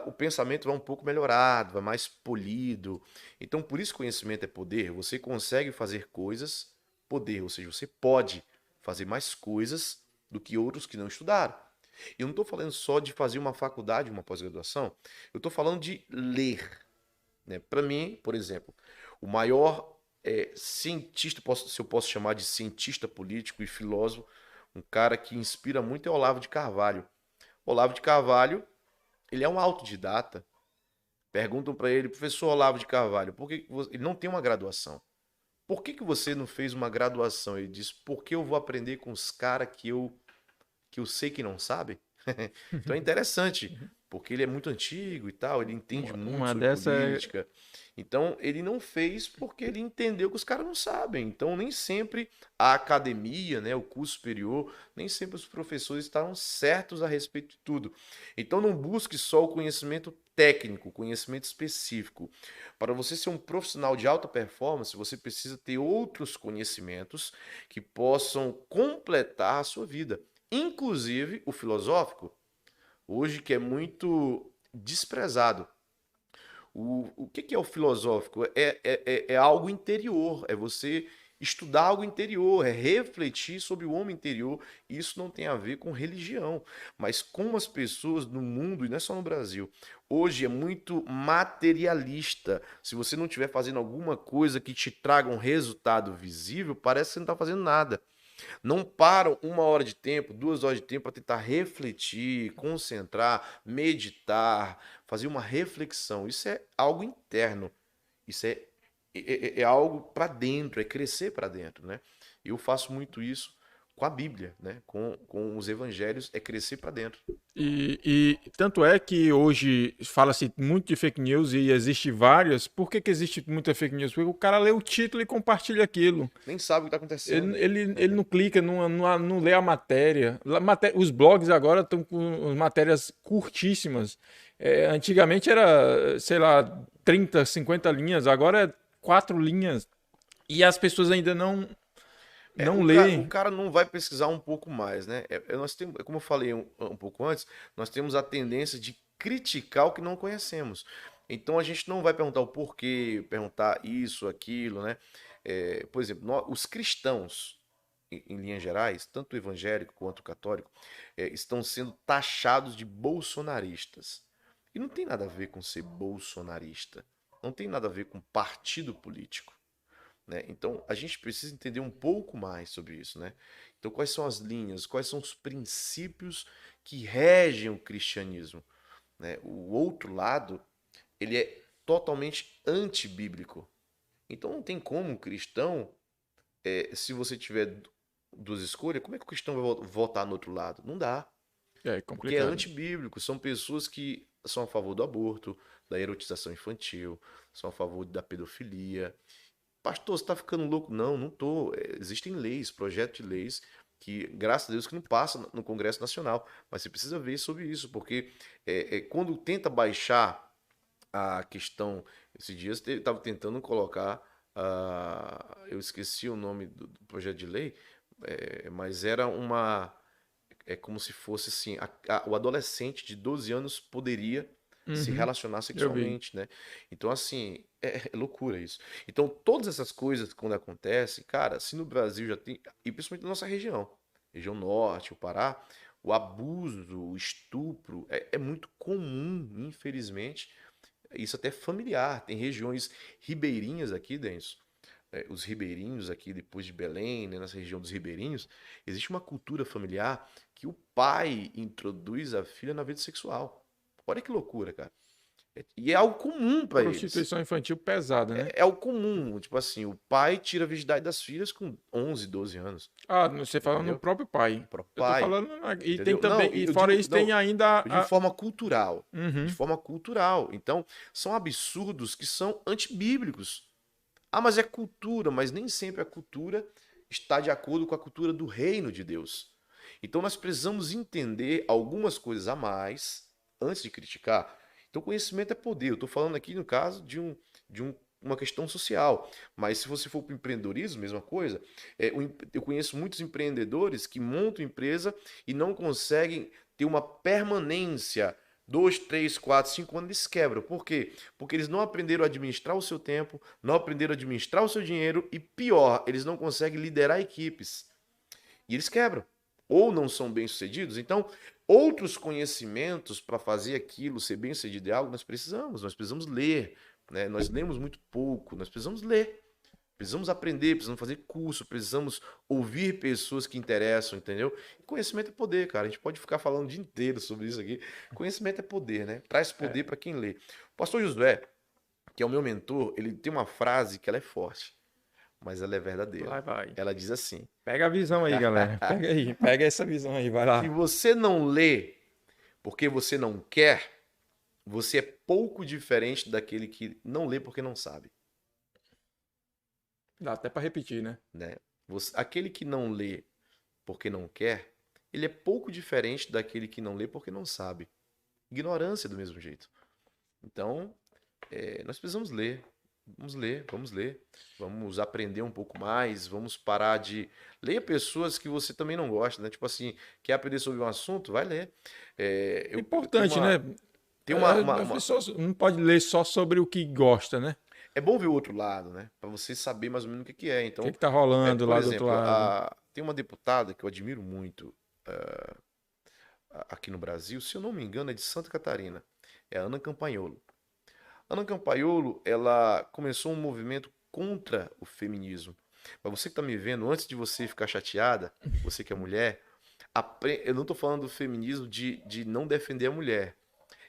o pensamento vai um pouco melhorado, vai mais polido. Então, por isso conhecimento é poder. Você consegue fazer coisas, poder, ou seja, você pode fazer mais coisas do que outros que não estudaram. Eu não estou falando só de fazer uma faculdade, uma pós-graduação, eu estou falando de ler. Né? Para mim, por exemplo, o maior cientista, se eu posso chamar de cientista político e filósofo, um cara que inspira muito é Olavo de Carvalho. Olavo de Carvalho, ele é um autodidata. Perguntam para ele, professor Olavo de Carvalho, ele não tem uma graduação? Por que você não fez uma graduação? Ele diz, porque eu vou aprender com os caras que eu sei que não sabem. Então é interessante, porque ele é muito antigo e tal, ele entende muito Uma sobre dessa política. Então ele não fez porque ele entendeu que os caras não sabem. Então nem sempre a academia, né, o curso superior, nem sempre os professores estavam certos a respeito de tudo. Então não busque só o conhecimento técnico, conhecimento específico. Para você ser um profissional de alta performance, você precisa ter outros conhecimentos que possam completar a sua vida. Inclusive o filosófico, hoje que é muito desprezado. O que é o filosófico? É algo interior, é você estudar algo interior, é refletir sobre o homem interior. Isso não tem a ver com religião, mas como as pessoas no mundo, e não é só no Brasil, hoje é muito materialista. Se você não estiver fazendo alguma coisa que te traga um resultado visível, parece que você não está fazendo nada. Não param 1 hora de tempo, 2 horas de tempo para tentar refletir, concentrar, meditar, fazer uma reflexão. Isso é algo interno. Isso é algo para dentro, é crescer para dentro, né? Eu faço muito isso com a Bíblia, né? Com os evangelhos, é crescer para dentro. E tanto é que hoje fala-se muito de fake news e existe várias. Por que existe muita fake news? Porque o cara lê o título e compartilha aquilo. Nem sabe o que está acontecendo. Ele não clica, não lê a matéria. Os blogs agora estão com matérias curtíssimas. Antigamente era, sei lá, 30, 50 linhas, agora é 4 linhas. E as pessoas ainda não O leem. cara não vai pesquisar um pouco mais, né? Nós temos, como eu falei um pouco antes, nós temos a tendência de criticar o que não conhecemos. Então a gente não vai perguntar o porquê, perguntar isso, aquilo, né? Por exemplo, os cristãos, em linhas gerais, tanto o evangélico quanto o católico, estão sendo taxados de bolsonaristas. E não tem nada a ver com ser bolsonarista. Não tem nada a ver com partido político. Né? Então, a gente precisa entender um pouco mais sobre isso, né? Então, quais são as linhas, quais são os princípios que regem o cristianismo, né? O outro lado, ele é totalmente antibíblico. Então, não tem como um cristão, se você tiver duas escolhas, como é que o cristão vai votar no outro lado? Não dá, É porque é complicado. antibíblico. São pessoas que são a favor do aborto, da erotização infantil, são a favor da pedofilia. Pastor, você está ficando louco? Não, não tô. Existem leis, projetos de leis que, graças a Deus, que não passa no Congresso Nacional. Mas você precisa ver sobre isso, porque quando tenta baixar a questão, esses dias estava tentando colocar, eu esqueci o nome do projeto de lei, mas era como se fosse assim, o adolescente de 12 anos poderia se Uhum, relacionar eu vi. sexualmente, né? Então, assim, é loucura isso. Então, todas essas coisas, quando acontecem, cara, se no Brasil já tem, e principalmente na nossa região norte, o Pará, o abuso, o estupro é muito comum, infelizmente, isso até familiar. Tem regiões ribeirinhas aqui, Denso, os ribeirinhos aqui depois de Belém, né, nessa região dos ribeirinhos, existe uma cultura familiar que o pai introduz a filha na vida sexual. Olha que loucura, cara. E é algo comum para eles. Prostituição infantil pesada, né? É algo comum. Tipo assim, o pai tira a virgindade das filhas com 11, 12 anos. Ah, você fala no Entendeu? próprio O pai. próprio Eu tô pai. falando. E tem Entendeu? Não, também. E eu fora digo, isso, tem não, ainda eu digo de forma cultural. De Uhum. forma cultural. Então, são absurdos que são antibíblicos. Ah, mas é cultura, mas nem sempre a cultura está de acordo com a cultura do reino de Deus. Então nós precisamos entender algumas coisas a mais antes de criticar. Então conhecimento é poder. Eu estou falando aqui no caso uma questão social. Mas se você for para o empreendedorismo, mesma coisa. Eu conheço muitos empreendedores que montam empresa e não conseguem ter uma permanência 2, 3, 4, 5 anos eles quebram. Por quê? Porque eles não aprenderam a administrar o seu tempo, não aprenderam a administrar o seu dinheiro e pior, eles não conseguem liderar equipes. E eles quebram. Ou não são bem-sucedidos. Então, outros conhecimentos para fazer aquilo ser bem-sucedido é algo nós precisamos ler. Né? Nós lemos muito pouco, nós precisamos ler. Precisamos aprender, precisamos fazer curso, precisamos ouvir pessoas que interessam, entendeu? E conhecimento é poder, cara. A gente pode ficar falando o dia inteiro sobre isso aqui. Conhecimento é poder, né? Traz poder É, para quem lê. O pastor Josué, que é o meu mentor, ele tem uma frase que ela é forte, mas ela é verdadeira. vai. Ela diz assim: Pega a visão aí, galera. Pega aí. Pega essa visão aí, vai se lá. você não lê porque você não quer, você é pouco diferente daquele que não lê porque não sabe, Dá até pra repetir, né? né? Aquele que não lê porque não quer, ele é pouco diferente daquele que não lê porque não sabe. Ignorância do mesmo jeito. Então, nós precisamos ler. Vamos ler, vamos ler. Vamos aprender um pouco mais. Vamos parar de. Leia pessoas que você também não gosta, né? Tipo assim, quer aprender sobre um assunto? Vai ler. Eu tenho Importante, né? tenho A pessoa não pode ler só sobre o que gosta, né? É bom ver o outro lado, né? Para você saber mais ou menos o que que é. O que Então, que tá rolando por lá do outro exemplo, lado. tem uma deputada que eu admiro muito aqui no Brasil, se eu não me engano, é de Santa Catarina. É a Ana Campagnolo. Ana Campagnolo, ela começou um movimento contra o feminismo. Mas você que está me vendo, antes de você ficar chateada, você que é mulher, eu não estou falando do feminismo de não defender a mulher.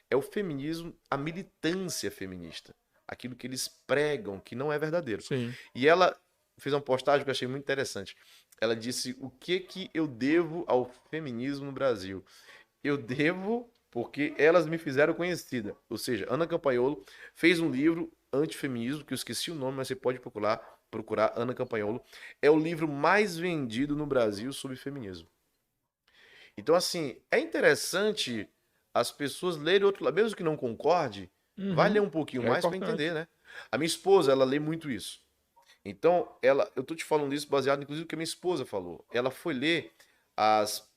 É o feminismo, a militância feminista. Aquilo que eles pregam, que não é verdadeiro. Sim. E ela fez uma postagem que eu achei muito interessante. Ela disse: o que eu devo ao feminismo no Brasil? Eu devo porque elas me fizeram conhecida. Ou seja, Ana Campanholo fez um livro antifeminismo, que eu esqueci o nome, mas você pode procurar Ana Campanholo. É o livro mais vendido no Brasil sobre feminismo. Então, assim, é interessante as pessoas lerem outro lado, mesmo que não concorde, vai ler um pouquinho mais para entender, né? A minha esposa, ela lê muito isso. Então, eu tô te falando isso baseado, inclusive, no que a minha esposa falou. Ela foi ler as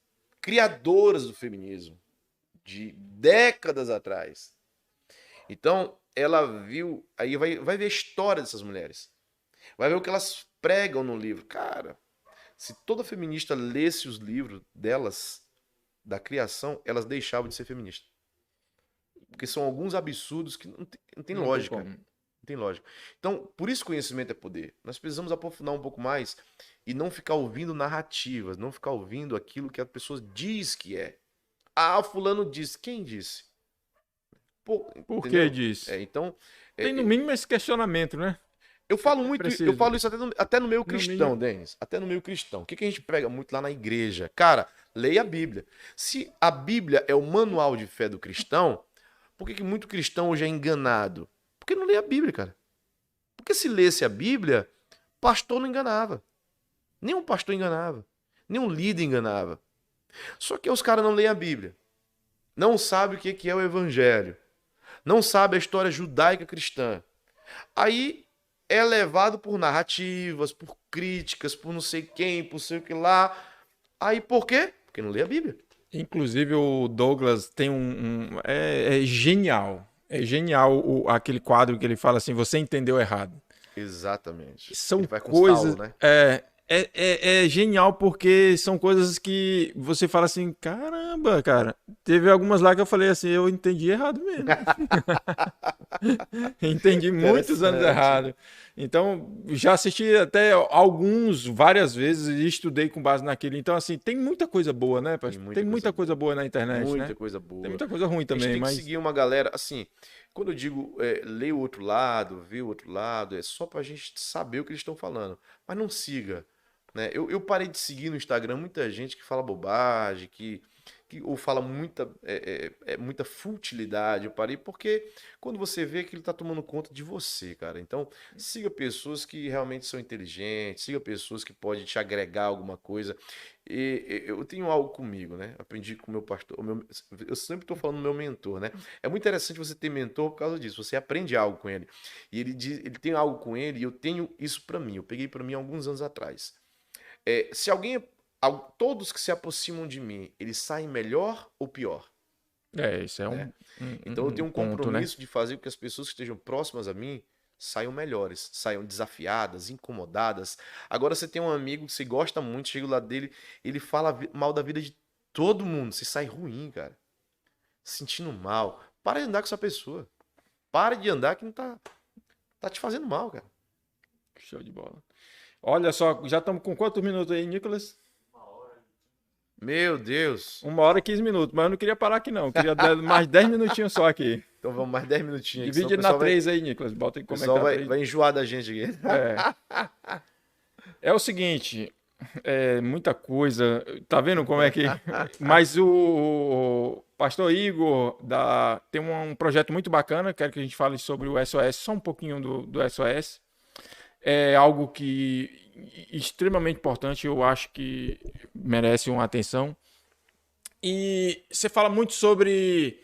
criadoras do feminismo de décadas atrás. Então, ela viu, aí vai ver a história dessas mulheres. Vai ver o que elas pregam no livro. Cara, se toda feminista lesse os livros delas, da criação, elas deixavam de ser feministas. Porque são alguns absurdos que não tem lógica. Não tem lógica. Então, por isso conhecimento é poder. Nós precisamos aprofundar um pouco mais e não ficar ouvindo narrativas, não ficar ouvindo aquilo que a pessoa diz que é. Ah, fulano disse. Quem disse? Pô, por que disse? Então, tem no mínimo esse questionamento, né? Eu falo muito, eu falo isso até no meio cristão, Denis. Até no meio cristão. O que a gente prega muito lá na igreja? Cara, leia a Bíblia. Se a Bíblia é o manual de fé do cristão, por que muito cristão hoje é enganado? Porque não lê a Bíblia, cara. Porque se lesse a Bíblia, pastor não enganava. Nenhum pastor enganava. Nenhum líder enganava. Só que os caras não leem a Bíblia. Não sabem o que é o evangelho. Não sabem a história judaica cristã. Aí é levado por narrativas, por críticas, por não sei quem, por sei o que lá. Aí por quê? Porque não lê a Bíblia. Inclusive o Douglas tem é genial. É genial aquele quadro que ele fala assim, você entendeu errado. Exatamente. São ele vai com coisas, Saulo, né? É genial porque são coisas que você fala assim, caramba, cara. Teve algumas lá que eu falei assim, eu entendi errado mesmo. Entendi muitos anos errado. Então, já assisti até várias vezes e estudei com base naquilo. Então, assim, tem muita coisa boa, né? Tem muita coisa boa na internet, muita né? coisa boa. Tem muita coisa ruim também, a gente tem que seguir uma galera, assim, quando eu digo ler o outro lado, ver o outro lado, é só pra gente saber o que eles estão falando. Mas não siga, né? Eu parei de seguir no Instagram muita gente que fala bobagem, ou fala muita futilidade. Eu parei porque quando você vê que ele tá tomando conta de você, cara. Então, siga pessoas que realmente são inteligentes, siga pessoas que podem te agregar alguma coisa. E eu tenho algo comigo, né? Aprendi com o meu pastor. Eu sempre tô falando do meu mentor, né? É muito interessante você ter mentor por causa disso. Você aprende algo com ele. E ele tem algo com ele e eu tenho isso para mim. Eu peguei para mim alguns anos atrás. Se todos que se aproximam de mim, eles saem melhor ou pior? Isso é né? Então eu tenho um compromisso, né, de fazer com que as pessoas que estejam próximas a mim saiam melhores, saiam desafiadas, incomodadas. Agora você tem um amigo que você gosta muito, chega lá dele, ele fala mal da vida de todo mundo, você sai ruim, cara. Sentindo mal. Para de andar com essa pessoa. Para de andar que não tá te fazendo mal, cara. Show de bola. Olha só, já estamos com quantos minutos aí, Nicolas? Meu Deus. 1h e 15 minutos, mas eu não queria parar aqui não, eu queria mais 10 minutinhos só aqui. Então vamos mais 10 minutinhos. Divide na 3 aí, Nicolas, bota aí como é que tá. Vai enjoar da gente aqui. É o seguinte, muita coisa, tá vendo como é que... Mas o pastor Igor tem um projeto muito bacana, quero que a gente fale sobre o SOS, só um pouquinho do SOS. É algo que extremamente importante, eu acho que merece uma atenção. E você fala muito sobre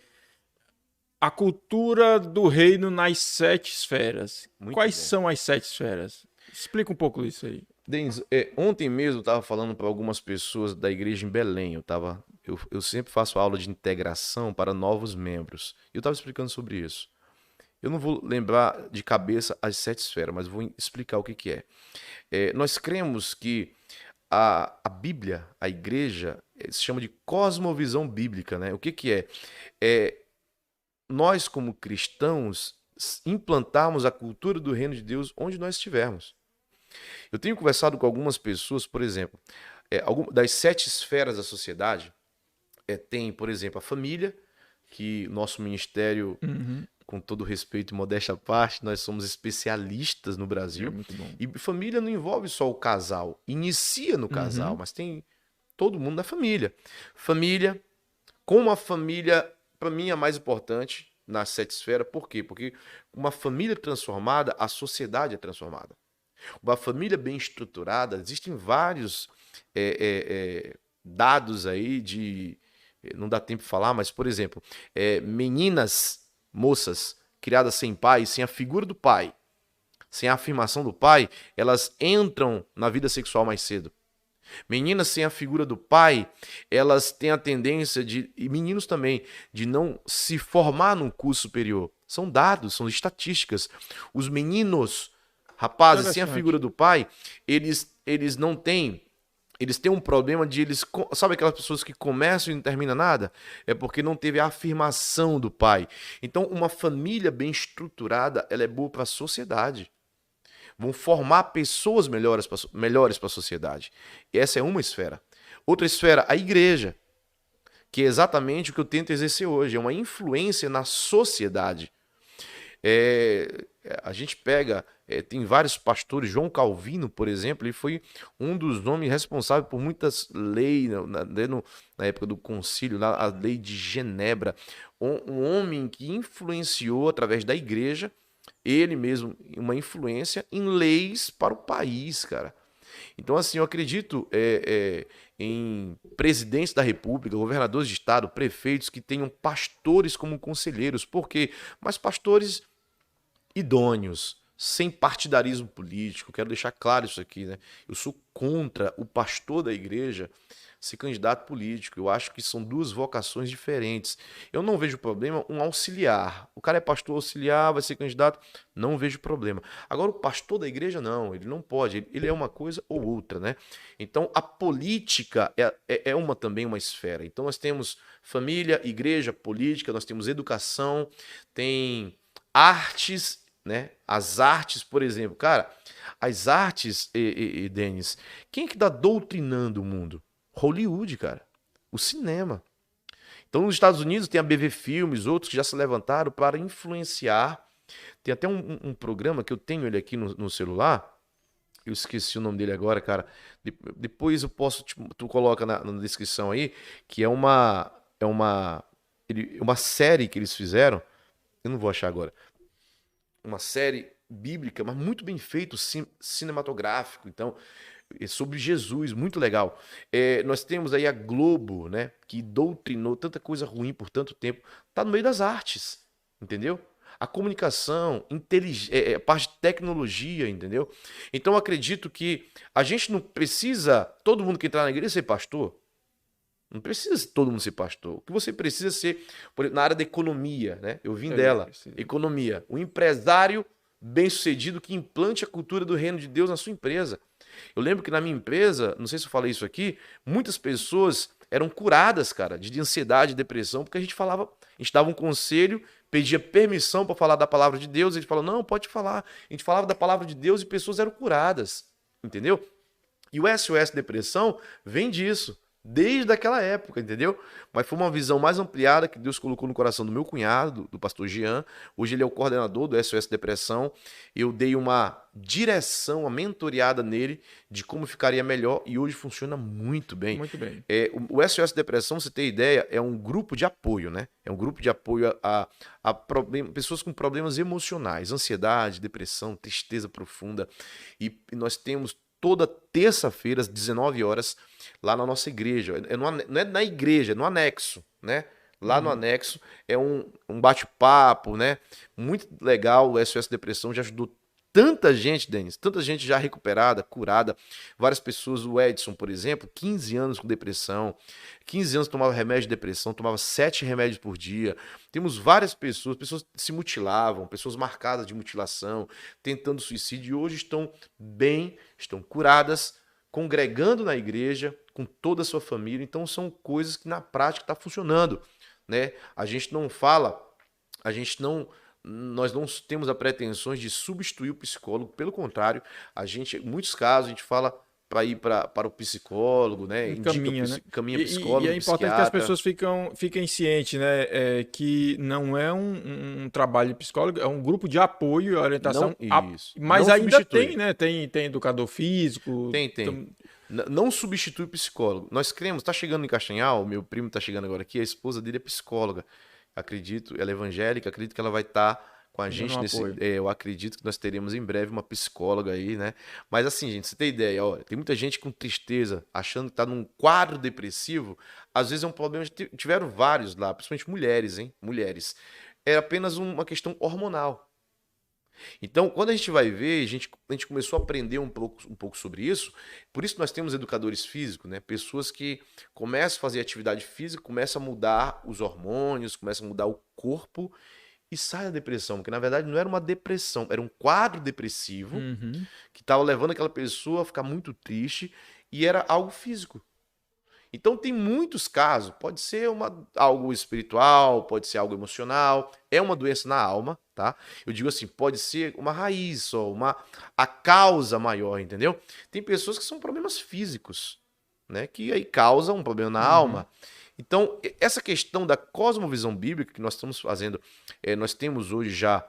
a cultura do reino nas 7 esferas. Muito Quais bom. São as 7 esferas? Explica um pouco isso aí. Denis, ontem mesmo eu estava falando para algumas pessoas da igreja em Belém. Eu sempre faço aula de integração para novos membros. E eu estava explicando sobre isso. Eu não vou lembrar de cabeça as 7 esferas, mas vou explicar o que é. Nós cremos que a Bíblia, a igreja, se chama de cosmovisão bíblica, né? O que é? Nós, como cristãos, implantarmos a cultura do reino de Deus onde nós estivermos. Eu tenho conversado com algumas pessoas, por exemplo, das 7 esferas da sociedade, tem, por exemplo, a família, que nosso ministério, Uhum. com todo respeito e modéstia à parte, nós somos especialistas no É Brasil. muito bom. E família não envolve só o casal, inicia no casal, Uhum. mas tem todo mundo da família. Família, como a família, para mim, é a mais importante na 7 esferas. Por quê? Porque uma família transformada, a sociedade é transformada. Uma família bem estruturada, existem vários dados aí de. Não dá tempo de falar, mas, por exemplo, meninas, moças, criadas sem pai, sem a figura do pai, sem a afirmação do pai, elas entram na vida sexual mais cedo. Meninas sem a figura do pai, elas têm a tendência de, e meninos também, de não se formar num curso superior. São dados, são estatísticas. Os meninos, rapazes, sem a figura Interessante. do pai, eles não têm. Eles têm um problema de eles. Sabe aquelas pessoas que começam e não terminam nada? É porque não teve a afirmação do pai. Então, uma família bem estruturada, ela é boa para a sociedade. Vão formar pessoas melhores para a sociedade. E essa é uma esfera. Outra esfera, a igreja, que é exatamente o que eu tento exercer hoje, é uma influência na sociedade. A gente pega, tem vários pastores, João Calvino, por exemplo, ele foi um dos nomes responsáveis por muitas leis, na época do concílio, a lei de Genebra, um homem que influenciou através da igreja, ele mesmo, uma influência em leis para o país, cara. Então, assim, eu acredito em presidentes da República, governadores de estado, prefeitos que tenham pastores como conselheiros. Por quê? Mas pastores idôneos, sem partidarismo político. Quero deixar claro isso aqui, né? Eu sou contra o pastor da igreja ser candidato político. Eu acho que são duas vocações diferentes. Eu não vejo problema um auxiliar. O cara é pastor auxiliar, vai ser candidato, não vejo problema. Agora, o pastor da igreja, não, ele não pode. Ele é uma coisa ou outra, né? Então, a política é também uma esfera. Então, nós temos família, igreja, política, nós temos educação, tem artes, né? As artes, por exemplo. Cara, as artes, Denis, quem é que está doutrinando o mundo? Hollywood, cara. O cinema. Então, nos Estados Unidos tem a BV Filmes, outros que já se levantaram para influenciar. Tem até um programa que eu tenho ele aqui no celular. Eu esqueci o nome dele agora, cara. Depois eu posso, tu coloca na descrição aí, que uma série que eles fizeram. Eu não vou achar agora. Uma série bíblica, mas muito bem feito, cinematográfico. Então, sobre Jesus, muito legal. Nós temos aí a Globo, né, que doutrinou tanta coisa ruim por tanto tempo, tá no meio das artes, entendeu? A comunicação, parte de tecnologia, entendeu? Então eu acredito que a gente não precisa, todo mundo que entrar na igreja ser pastor. Não precisa todo mundo ser pastor. O que você precisa ser, por exemplo, na área da economia, né? Eu vim dela, economia. Um empresário bem-sucedido que implante a cultura do reino de Deus na sua empresa. Eu lembro que na minha empresa, não sei se eu falei isso aqui, muitas pessoas eram curadas, cara, de ansiedade, depressão, porque a gente dava um conselho, pedia permissão para falar da palavra de Deus, e a gente falou, não, pode falar. A gente falava da palavra de Deus e pessoas eram curadas, entendeu? E o SOS Depressão vem disso. Desde aquela época, entendeu? Mas foi uma visão mais ampliada que Deus colocou no coração do meu cunhado, do pastor Jean. Hoje ele é o coordenador do SOS Depressão. Eu dei uma direção, uma mentoreada nele de como ficaria melhor e hoje funciona muito bem. Muito bem. O SOS Depressão, você ter ideia, é um grupo de apoio, né? É um grupo de apoio a pessoas com problemas emocionais, ansiedade, depressão, tristeza profunda. E nós temos toda terça-feira, às 19 horas, lá na nossa igreja. Não é na igreja, é no anexo, né? Lá no anexo é um bate-papo, né? Muito legal. O SOS Depressão já ajudou tanta gente, Denis, tanta gente já recuperada, curada. Várias pessoas, o Edson, por exemplo, 15 anos com depressão, 15 anos tomava remédio de depressão, tomava 7 remédios por dia. Temos várias pessoas se mutilavam, pessoas marcadas de mutilação, tentando suicídio, e hoje estão bem, estão curadas, congregando na igreja, com toda a sua família. Então são coisas que na prática está funcionando, né? A gente não fala, a gente não nós não temos a pretensões de substituir o psicólogo, pelo contrário, em muitos casos, a gente fala para ir para o psicólogo, né? Indica Encaminha, né? caminha E psicólogo, é importante que as psiquiatra. pessoas fiquem cientes, né? Que não é um trabalho de psicólogo, é um grupo de apoio e orientação. Não, isso. Mas Não ainda tem, substitui. né? Tem educador físico. Tem. Não substitui o psicólogo. Nós cremos, tá chegando em Castanhal, meu primo tá chegando agora aqui, a esposa dele é psicóloga. Acredito, ela é evangélica, acredito que ela vai estar com a Dando gente um nesse. apoio. Eu acredito que nós teremos em breve uma psicóloga aí, né? Mas assim, gente, você tem ideia, olha, tem muita gente com tristeza, achando que tá num quadro depressivo. Às vezes é um problema. Tiveram vários lá, principalmente mulheres, hein? Mulheres. É apenas uma questão hormonal. Então, quando a gente vai ver, a gente começou a aprender um pouco sobre isso. Por isso nós temos educadores físicos, né? Pessoas que começam a fazer atividade física, começam a mudar os hormônios, começam a mudar o corpo e sai da depressão. Porque na verdade não era uma depressão, era um quadro depressivo Uhum. que estava levando aquela pessoa a ficar muito triste e era algo físico. Então tem muitos casos, pode ser algo espiritual, pode ser algo emocional, é uma doença na alma, tá? Eu digo assim, pode ser uma raiz só, a causa maior, entendeu? Tem pessoas que são problemas físicos, né? Que aí causam um problema na Uhum. alma. Então, essa questão da cosmovisão bíblica que nós estamos fazendo, nós temos hoje já,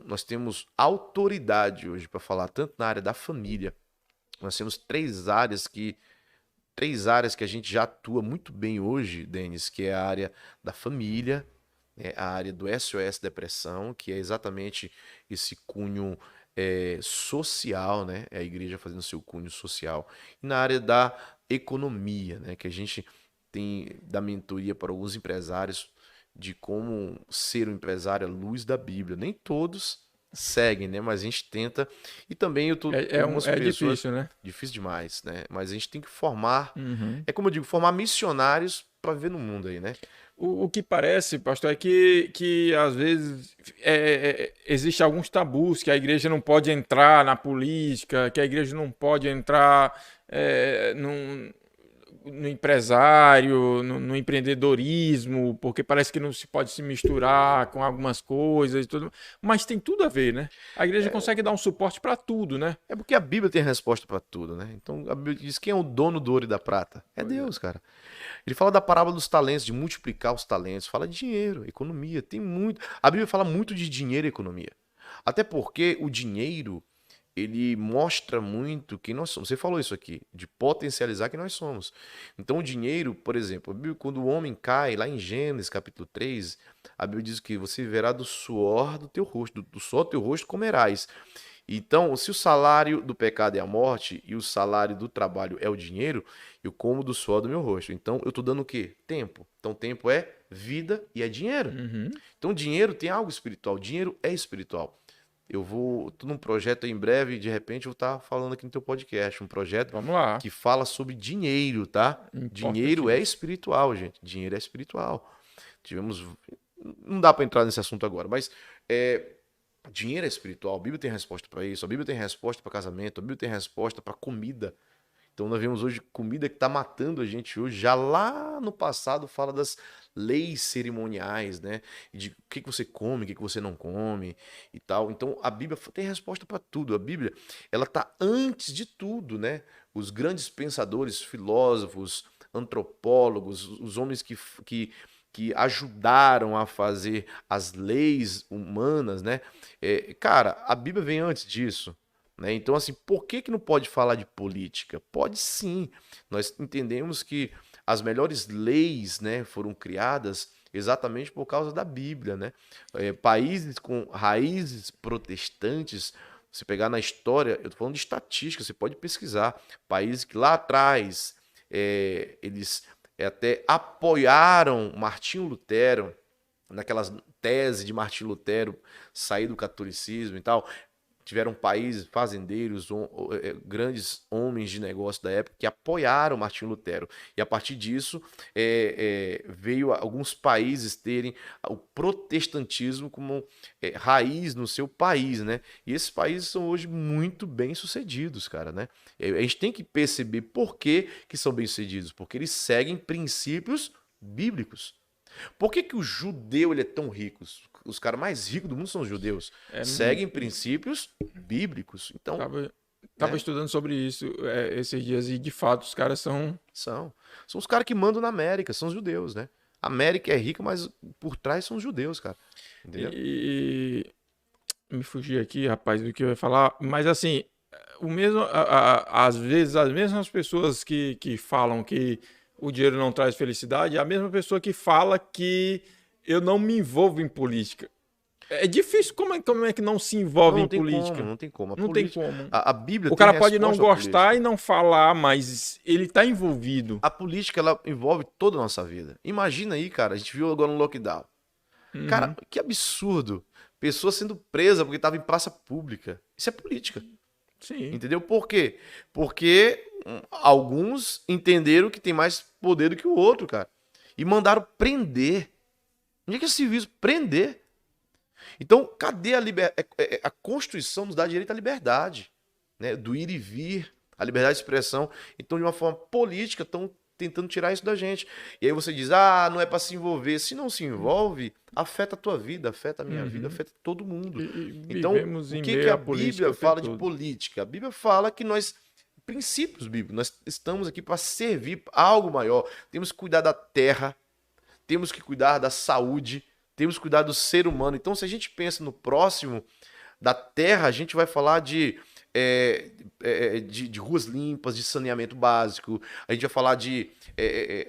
nós temos autoridade hoje para falar tanto na área da família. Nós temos três áreas que a gente já atua muito bem hoje, Denis, que é a área da família, né, a área do SOS Depressão, que é exatamente esse cunho social, né? É a igreja fazendo seu cunho social. E na área da economia, né? Que a gente tem da mentoria para alguns empresários de como ser um empresário à luz da Bíblia. Nem todos seguem, né? Mas a gente tenta. E também algumas É pessoas. difícil, né? Difícil demais, né? Mas a gente tem que formar. Uhum. É como eu digo, formar missionários para viver no mundo aí, né? O que parece, pastor, é que às vezes existe alguns tabus que a igreja não pode entrar na política, que a igreja não pode entrar no empresário, no empreendedorismo, porque parece que não se pode se misturar com algumas coisas e tudo. Mas tem tudo a ver, né? A igreja consegue dar um suporte para tudo, né? É porque a Bíblia tem a resposta para tudo, né? Então a Bíblia diz quem é o dono do ouro e da prata? É Pois é. Deus, cara. Ele fala da parábola dos talentos, de multiplicar os talentos, fala de dinheiro, economia, tem muito. A Bíblia fala muito de dinheiro e economia. Até porque o dinheiro, ele mostra muito quem nós somos. Você falou isso aqui, de potencializar quem nós somos. Então o dinheiro, por exemplo, a Bíblia, quando o homem cai, lá em Gênesis capítulo 3, a Bíblia diz que você viverá do suor do teu rosto, do suor do teu rosto comerás. Então, se o salário do pecado é a morte e o salário do trabalho é o dinheiro, eu como do suor do meu rosto. Então, eu estou dando o quê? Tempo. Então, tempo é vida e é dinheiro. Uhum. Então, dinheiro tem algo espiritual. Dinheiro é espiritual. Tô num projeto aí em breve, de repente eu vou estar falando aqui no teu podcast, um projeto Vamos lá. que fala sobre dinheiro, tá? Dinheiro é Importantíssimo. espiritual, gente. Dinheiro é espiritual. Tivemos, não dá para entrar nesse assunto agora, mas é, dinheiro é espiritual. A Bíblia tem resposta para isso. A Bíblia tem resposta para casamento. A Bíblia tem resposta para comida. Então nós vemos hoje comida que está matando a gente hoje. Já lá no passado fala das leis cerimoniais, né? De o que você come, o que você não come e tal. Então a Bíblia tem resposta para tudo. A Bíblia, ela está antes de tudo, né? Os grandes pensadores, filósofos, antropólogos, os homens que ajudaram a fazer as leis humanas, né? Cara, a Bíblia vem antes disso. Né? Então, assim, por que não pode falar de política? Pode sim. Nós entendemos que as melhores leis, né, foram criadas exatamente por causa da Bíblia. Né? Países com raízes protestantes, se pegar na história, eu estou falando de estatística, você pode pesquisar. Países que lá atrás eles até apoiaram Martinho Lutero, naquelas teses de Martinho Lutero sair do catolicismo e tal. Tiveram países, fazendeiros, grandes homens de negócio da época que apoiaram Martinho Lutero. E a partir disso, veio alguns países terem o protestantismo como raiz no seu país, né? E esses países são hoje muito bem sucedidos, cara, né? A gente tem que perceber por que são bem sucedidos, porque eles seguem princípios bíblicos. Por que o judeu ele é tão rico? os caras mais ricos do mundo são os judeus. Seguem princípios bíblicos. Então, tava estudando sobre isso esses dias e, de fato, os caras são os caras que mandam na América, são os judeus, né? A América é rica, mas por trás são os judeus, cara. Entendeu? E me fugi aqui, rapaz, do que eu ia falar, mas assim, o mesmo, às vezes, as mesmas pessoas que falam que o dinheiro não traz felicidade, é a mesma pessoa que fala que eu não me envolvo em política. É difícil, como é que não se envolve em política? Não tem como. Não tem como. A Bíblia o cara pode não gostar e não falar, mas ele tá envolvido. A política, ela envolve toda a nossa vida. Imagina aí, cara, a gente viu agora no lockdown. Cara, que absurdo. Pessoa sendo presa porque estava em praça pública. Isso é política. Sim. Entendeu? Por quê? Porque alguns entenderam que tem mais poder do que o outro, cara. E mandaram prender. Onde é que é civismo? Prender. Então, cadê a liberdade? A Constituição nos dá direito à liberdade, né? Do ir e vir, a liberdade de expressão. Então, de uma forma política, estão tentando tirar isso da gente. E aí você diz, não é para se envolver. Se não se envolve, afeta a tua vida, afeta a minha vida, afeta todo mundo. Então, o que a Bíblia fala de política? A Bíblia fala que princípios bíblicos, nós estamos aqui para servir a algo maior. Temos que cuidar da terra, temos que cuidar da saúde, temos que cuidar do ser humano. Então, se a gente pensa no próximo da terra, a gente vai falar de ruas limpas, de saneamento básico, a gente vai falar de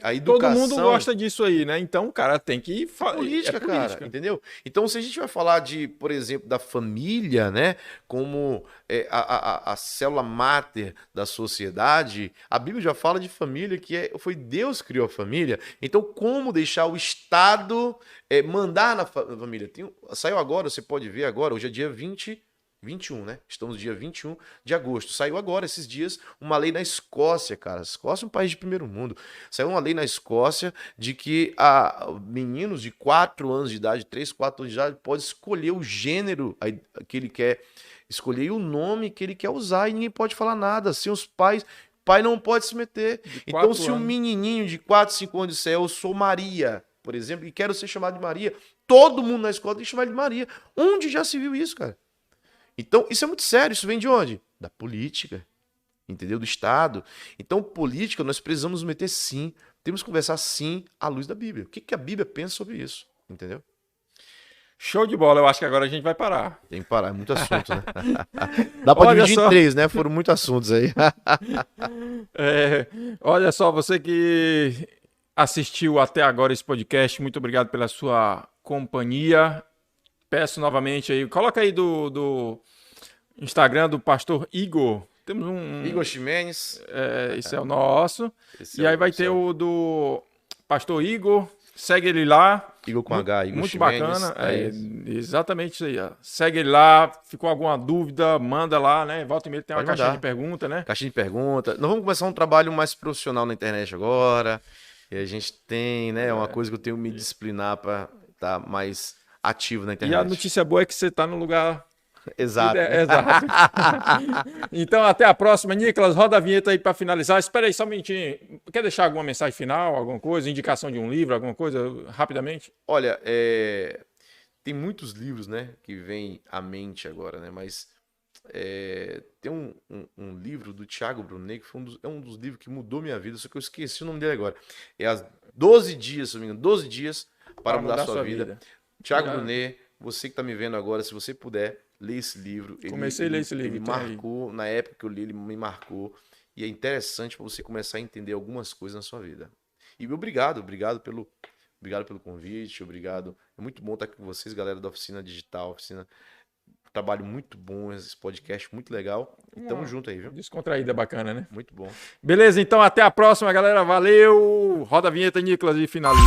a educação. Todo mundo gosta disso aí, né? Então o cara tem que falar. Política, cara, entendeu? Então, se a gente vai falar por exemplo, da família, né? Como a célula máter da sociedade, a Bíblia já fala de família, que foi Deus que criou a família. Então, como deixar o Estado mandar na família? Saiu agora, você pode ver agora, hoje é dia 21, né? Estamos no dia 21 de agosto. Saiu agora, esses dias, uma lei na Escócia, cara. A Escócia é um país de primeiro mundo. Saiu uma lei na Escócia de que meninos de 4 anos de idade, 3, 4 anos de idade, pode escolher o gênero que ele quer escolher e o nome que ele quer usar, e ninguém pode falar nada. Sem os pais, o pai não pode se meter. Então, se um menininho de 4, 5 anos disser, eu sou Maria, por exemplo, e quero ser chamado de Maria, todo mundo na escola tem que chamar ele de Maria. Onde já se viu isso, cara? Então, isso é muito sério. Isso vem de onde? Da política, entendeu? Do Estado. Então, política, nós precisamos nos meter sim. Temos que conversar sim à luz da Bíblia. O que a Bíblia pensa sobre isso, entendeu? Show de bola. Eu acho que agora a gente vai parar. Tem que parar, é muito assunto, né? Dá pra dividir em 3, né? Foram muitos assuntos aí. Olha só, você que assistiu até agora esse podcast, muito obrigado pela sua companhia. Peço novamente aí, coloca aí do Instagram do pastor Igor. Temos Igor Ximenes. Esse é o nosso. E aí vai ter o do pastor Igor. Segue ele lá. Igor com H, Igor muito Ximenes. Bacana. Exatamente isso aí. Ó. Segue ele lá. Ficou alguma dúvida, manda lá, né? Volta e meia tem uma caixinha de pergunta, né? Caixinha de pergunta. Nós vamos começar um trabalho mais profissional na internet agora. E a gente tem, né? Uma coisa que eu tenho que me disciplinar para estar mais ativo na internet. E a notícia boa é que você está no lugar exato. Exato. Então, até a próxima. Nicolas, roda a vinheta aí para finalizar. Espera aí só um minutinho. Quer deixar alguma mensagem final, alguma coisa? Indicação de um livro, alguma coisa, rapidamente? Olha, tem muitos livros, né, que vêm à mente agora, né? Mas tem um livro do Thiago Brunet, que foi um dos livros que mudou minha vida, só que eu esqueci o nome dele agora. É as 12 dias, se não me engano, 12 dias para mudar a sua vida. Thiago Brunet, você que está me vendo agora, se você puder, lê esse livro. Comecei a ler esse livro. Ele marcou, na época que eu li, ele me marcou. E é interessante para você começar a entender algumas coisas na sua vida. E obrigado pelo convite, obrigado. É muito bom estar com vocês, galera da Oficina Digital, trabalho muito bom, esse podcast muito legal. E tamo junto aí, viu? Descontraída, bacana, né? Muito bom. Beleza, então até a próxima, galera. Valeu! Roda a vinheta, Nicolas, e finaliza.